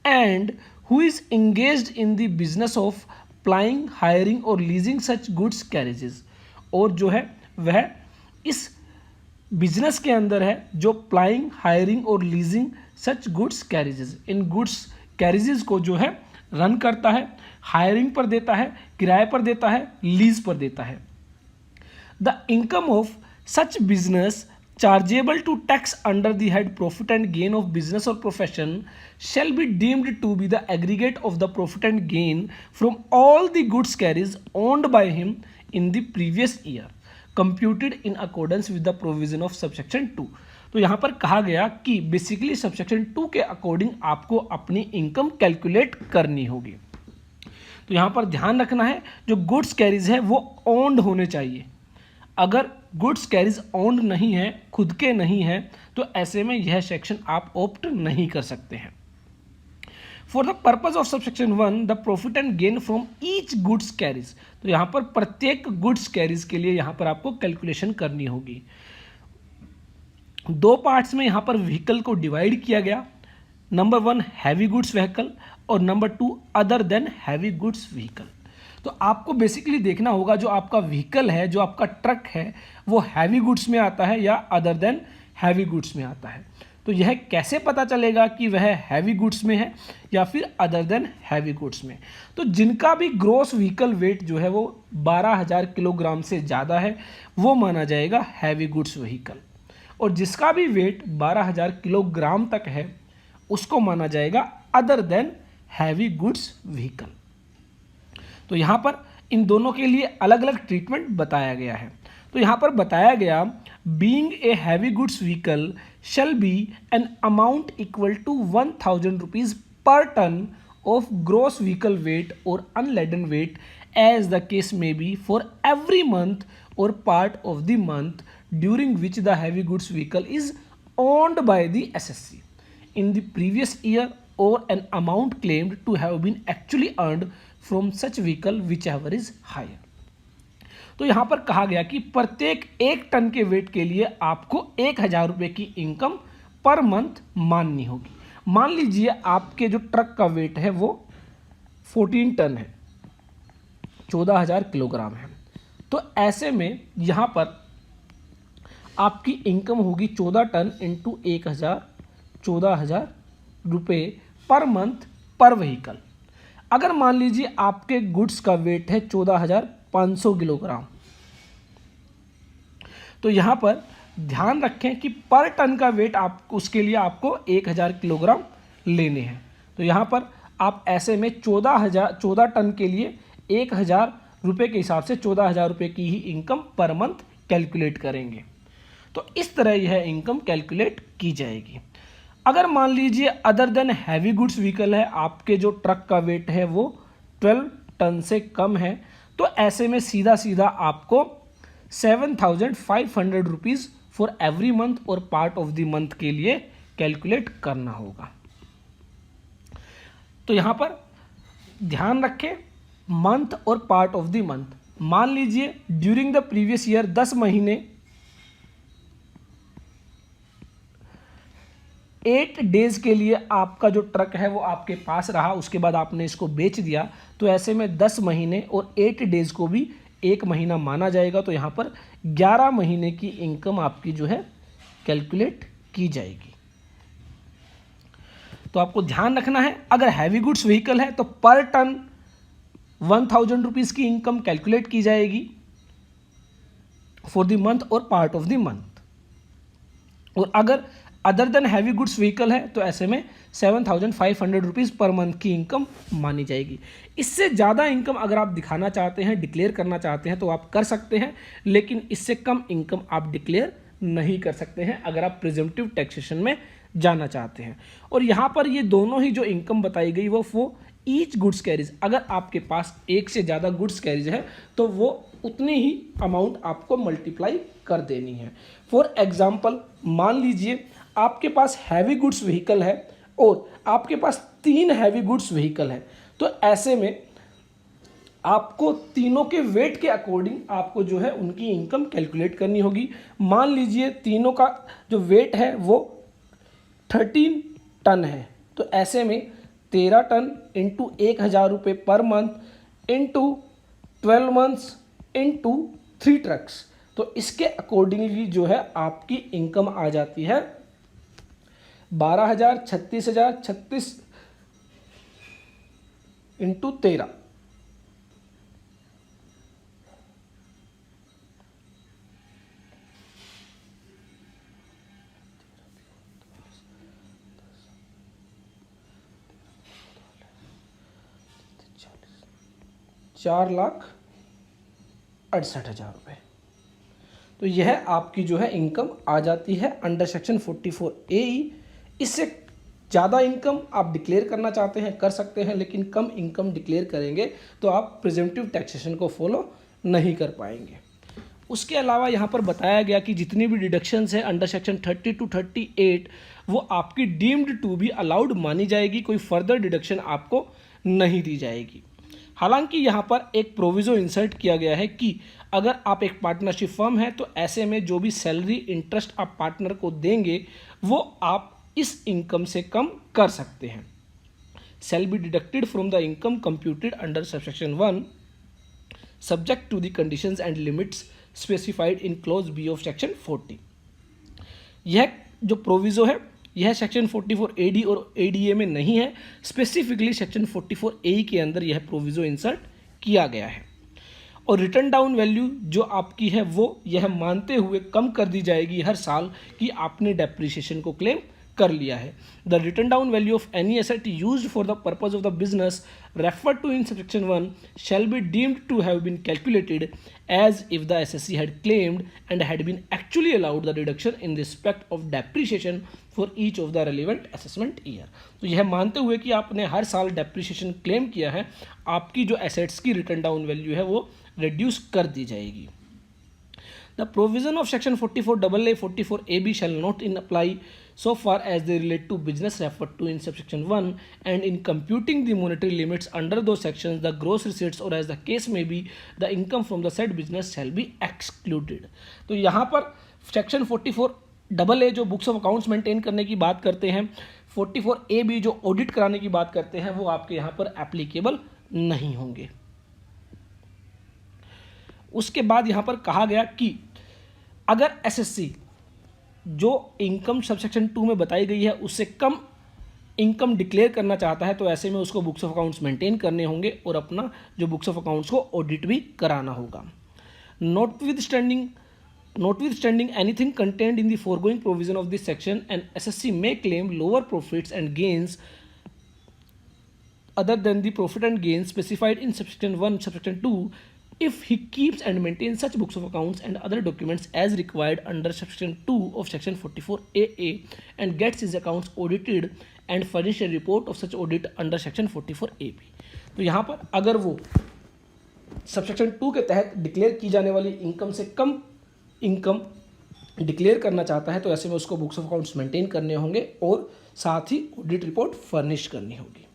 And who is engaged in the business of plying, hiring और लीजिंग सच गुड्स कैरीजेज, और जो है वह इस बिजनेस के अंदर है जो प्लाइंग, हायरिंग और लीजिंग सच गुड्स कैरीजेज, इन गुड्स कैरीजेज को जो है रन करता है, हायरिंग पर देता है, किराए पर देता है, लीज पर देता है। The income of such business chargeable to tax under the head profit and gain of business और profession shall be deemed to be the aggregate of the profit and gain from all the goods carries owned by him in the previous year, computed in accordance with the provision of subsection 2। तो यहाँ पर कहा गया कि basically subsection 2 के according आपको अपनी income calculate करनी होगी। तो यहाँ पर ध्यान रखना है जो गुड्स कैरीज है वो ओन्ड होने चाहिए। अगर गुड्स कैरीज ओन्ड नहीं है, खुद के नहीं है, तो ऐसे में यह सेक्शन आप ऑप्ट नहीं कर सकते हैं। For the purpose of subsection 1 the profit and gain from each goods carriages, तो यहाँ पर प्रत्येक गुड्स कैरीज के लिए यहाँ पर आपको कैलकुलेशन करनी होगी। दो पार्ट्स में यहाँ पर व्हीकल को डिवाइड किया गया, नंबर 1 हैवी गुड्स व्हीकल और number 2 other than heavy goods vehicle. तो आपको बेसिकली देखना होगा जो आपका व्हीकल है, जो आपका ट्रक है, वो हैवी गुड्स में आता है या अदर देन हैवी गुड्स में आता है। तो यह कैसे पता चलेगा कि वह हैवी गुड्स में है या फिर अदर देन हैवी गुड्स में? तो जिनका भी ग्रॉस व्हीकल वेट जो है वो 12,000 किलोग्राम से ज़्यादा है वो माना जाएगा हैवी गुड्स व्हीकल, और जिसका भी वेट 12,000 किलोग्राम तक है उसको माना जाएगा other than heavy goods vehicle. तो यहाँ पर इन दोनों के लिए अलग अलग ट्रीटमेंट बताया गया है। तो यहाँ पर बताया गया, being a heavy goods vehicle shall be an amount equal to 1,000 rupees per ton of gross vehicle weight or unladen weight as the case may be for every month or part of the month during which the heavy goods vehicle is owned by the SSC in the previous year, or an amount claimed to have been actually earned from such vehicle whichever is higher। तो यहाँ पर कहा गया कि प्रत्येक 1 ton के wait के लिए आपको 1,000 रुपये की इनकम पर मंथ माननी होगी। मान लीजिए आपके जो ट्रक का वेट है वो 14 टन है, 14,000 किलोग्राम है। तो ऐसे में यहाँ पर आपकी इनकम होगी 14 टन इंटू 1,000, 14,000 रुपये पर मंथ पर व्हीकल। अगर मान लीजिए आपके गुड्स का वेट है 14,500 किलोग्राम, तो यहाँ पर ध्यान रखें कि पर टन का वेट उसके लिए आपको 1,000 किलोग्राम लेने हैं। तो यहाँ पर आप ऐसे में 14 टन के लिए 1,000 रुपये के हिसाब से 14,000 रुपये की ही इनकम पर मंथ कैलकुलेट करेंगे। तो इस तरह यह इनकम कैलकुलेट की जाएगी। अगर मान लीजिए other than heavy goods vehicle है, आपके जो ट्रक का वेट है वो 12 टन से कम है, तो ऐसे में सीधा सीधा आपको 7,500 रुपीज़ फॉर एवरी मंथ और पार्ट ऑफ द मंथ के लिए कैलकुलेट करना होगा। तो यहाँ पर ध्यान रखें मंथ और पार्ट ऑफ द मंथ। मान लीजिए ड्यूरिंग द प्रीवियस ईयर 10 महीने 8 डेज के लिए आपका जो ट्रक है वो आपके पास रहा, उसके बाद आपने इसको बेच दिया, तो ऐसे में 10 महीने और 8 डेज को भी 1 महीना माना जाएगा। तो यहाँ पर 11 महीने की इनकम आपकी जो है कैलकुलेट की जाएगी। तो आपको ध्यान रखना है, अगर हैवी गुड्स व्हीकल है तो पर टन 1,000 रुपीज़ की इनकम कैलकुलेट की जाएगी फॉर द मंथ और पार्ट ऑफ द मंथ, और अगर other than heavy goods vehicle है तो ऐसे में 7,500 रुपीज़ पर मंथ की इनकम मानी जाएगी। इससे ज़्यादा इनकम अगर आप दिखाना चाहते हैं, डिक्लेयर करना चाहते हैं तो आप कर सकते हैं, लेकिन इससे कम इनकम आप डिक्लेयर नहीं कर सकते हैं अगर आप प्रिजम्पटिव टैक्सेशन में जाना चाहते हैं। और यहाँ पर ये दोनों ही जो इनकम बताई गई वो ईच गुड्स कैरिज, अगर आपके पास एक से ज़्यादा गुड्स कैरिज है तो वो उतनी ही अमाउंट आपको मल्टीप्लाई कर देनी है। फॉर एग्जाम्पल मान लीजिए आपके पास हैवी गुड्स व्हीकल है और आपके पास 3 हैवी गुड्स व्हीकल है, तो ऐसे में आपको तीनों के वेट के अकॉर्डिंग आपको जो है उनकी इनकम कैलकुलेट करनी होगी। मान लीजिए तीनों का जो वेट है वो 13 टन है, तो ऐसे में 13 टन इंटू 1,000 रुपये per month into 12 months into 3 trucks, तो इसके अकॉर्डिंगली जो है आपकी इनकम आ जाती है 12,000, 36,000, 36 इंटू 13, ₹4,68,000 रुपये। तो यह आपकी जो है इनकम आ जाती है अंडर सेक्शन 44AE। इससे ज़्यादा इनकम आप डिक्लेयर करना चाहते हैं कर सकते हैं, लेकिन कम इनकम डिक्लेयर करेंगे तो आप प्रिजम्पटिव टैक्सेशन को फॉलो नहीं कर पाएंगे। उसके अलावा यहाँ पर बताया गया कि जितनी भी डिडक्शंस हैं अंडर सेक्शन 30 to 38 वो आपकी डीम्ड टू बी अलाउड मानी जाएगी, कोई फर्दर डिडक्शन आपको नहीं दी जाएगी। हालांकि यहाँ पर एक प्रोविज़ो इंसर्ट किया गया है कि अगर आप एक पार्टनरशिप फर्म है तो ऐसे में जो भी सैलरी इंटरेस्ट आप पार्टनर को देंगे वो आप इस इनकम से कम कर सकते हैं। Shall be deducted from the income computed under subsection 1 subject to the conditions and limits specified in clause B of section 40। यह जो प्रोविज़ो है यह सेक्शन 44 AD और ADA में नहीं है, स्पेसिफिकली सेक्शन 44 AE के अंदर यह प्रोविजो इंसर्ट किया गया है। और रिटर्न डाउन वैल्यू जो आपकी है वो यह मानते हुए कम कर दी जाएगी हर साल कि आपने डेप्रिसिएशन को क्लेम कर लिया है। The written down value of any asset used for the purpose of the business referred to in section 1 shall be deemed to have been calculated as if the SSC had claimed and had been actually allowed the reduction in respect of depreciation for each of the relevant assessment year। तो यह मानते हुए कि आपने हर साल depreciation claim किया है, आपकी जो एसेट्स की रिटर्न डाउन वैल्यू है वो रिड्यूस कर दी जाएगी। The provision of section 44AA 44AB shall not in apply so far as they relate to business referred to in subsection 1, and in computing the monetary limits under those sections the gross receipts or as the case may be the income from the said business shall be excluded। तो यहाँ पर section 44AA जो books of accounts maintain करने की बात करते हैं, 44AB जो ऑडिट कराने की बात करते हैं, वो आपके यहाँ पर एप्लीकेबल नहीं होंगे। उसके बाद यहाँ पर कहा गया कि अगर एसएससी जो इनकम सबसेक्शन 2 में बताई गई है उससे कम इनकम डिक्लेयर करना चाहता है तो ऐसे में उसको बुक्स ऑफ अकाउंट्स मेंटेन करने होंगे और अपना जो बुक्स ऑफ अकाउंट्स को ऑडिट भी कराना होगा। Notwithstanding anything contained in the foregoing provision of this section, an SSC may claim lower profits and gains other than the profit and gains specified in subsection 1, subsection 2 if he keeps and maintains such books of accounts and other documents as required under subsection 2 of section 44AA and gets his accounts audited and furnish a report of such audit under section 44AB। तो यहाँ पर अगर वो subsection 2 के तहत declare की जाने वाली इनकम से कम इनकम डिक्लेयर करना चाहता है तो ऐसे में उसको बुक्स ऑफ अकाउंट्स मेंटेन करने होंगे और साथ ही ऑडिट रिपोर्ट फर्निश करनी होगी।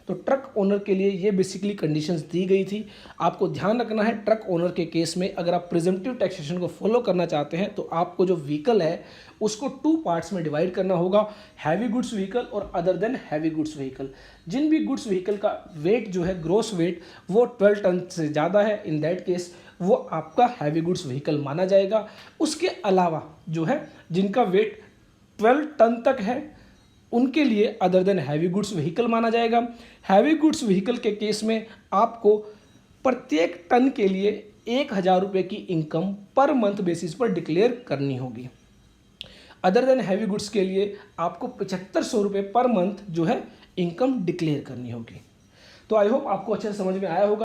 तो ट्रक ओनर के लिए ये बेसिकली कंडीशंस दी गई थी। आपको ध्यान रखना है ट्रक ओनर के केस में अगर आप प्रिजम्पटिव टैक्सेशन को फॉलो करना चाहते हैं तो आपको जो व्हीकल है उसको 2 पार्ट्स में डिवाइड करना होगा, हैवी गुड्स व्हीकल और other than heavy goods vehicle. जिन भी गुड्स व्हीकल का वेट जो है ग्रोस वेट वो 12 टन से ज़्यादा है, इन दैट केस वो आपका हैवी गुड्स व्हीकल माना जाएगा। उसके अलावा जो है जिनका वेट 12 टन तक है उनके लिए other than heavy goods vehicle माना जाएगा। हैवी गुड्स व्हीकल के केस में आपको प्रत्येक टन के लिए 1000 रुपये की इनकम पर मंथ बेसिस पर डिक्लेयर करनी होगी। अदर देन हैवी गुड्स के लिए आपको 7500 रुपये पर मंथ जो है इनकम डिक्लेयर करनी होगी। तो आई होप आपको अच्छे से समझ में आया होगा।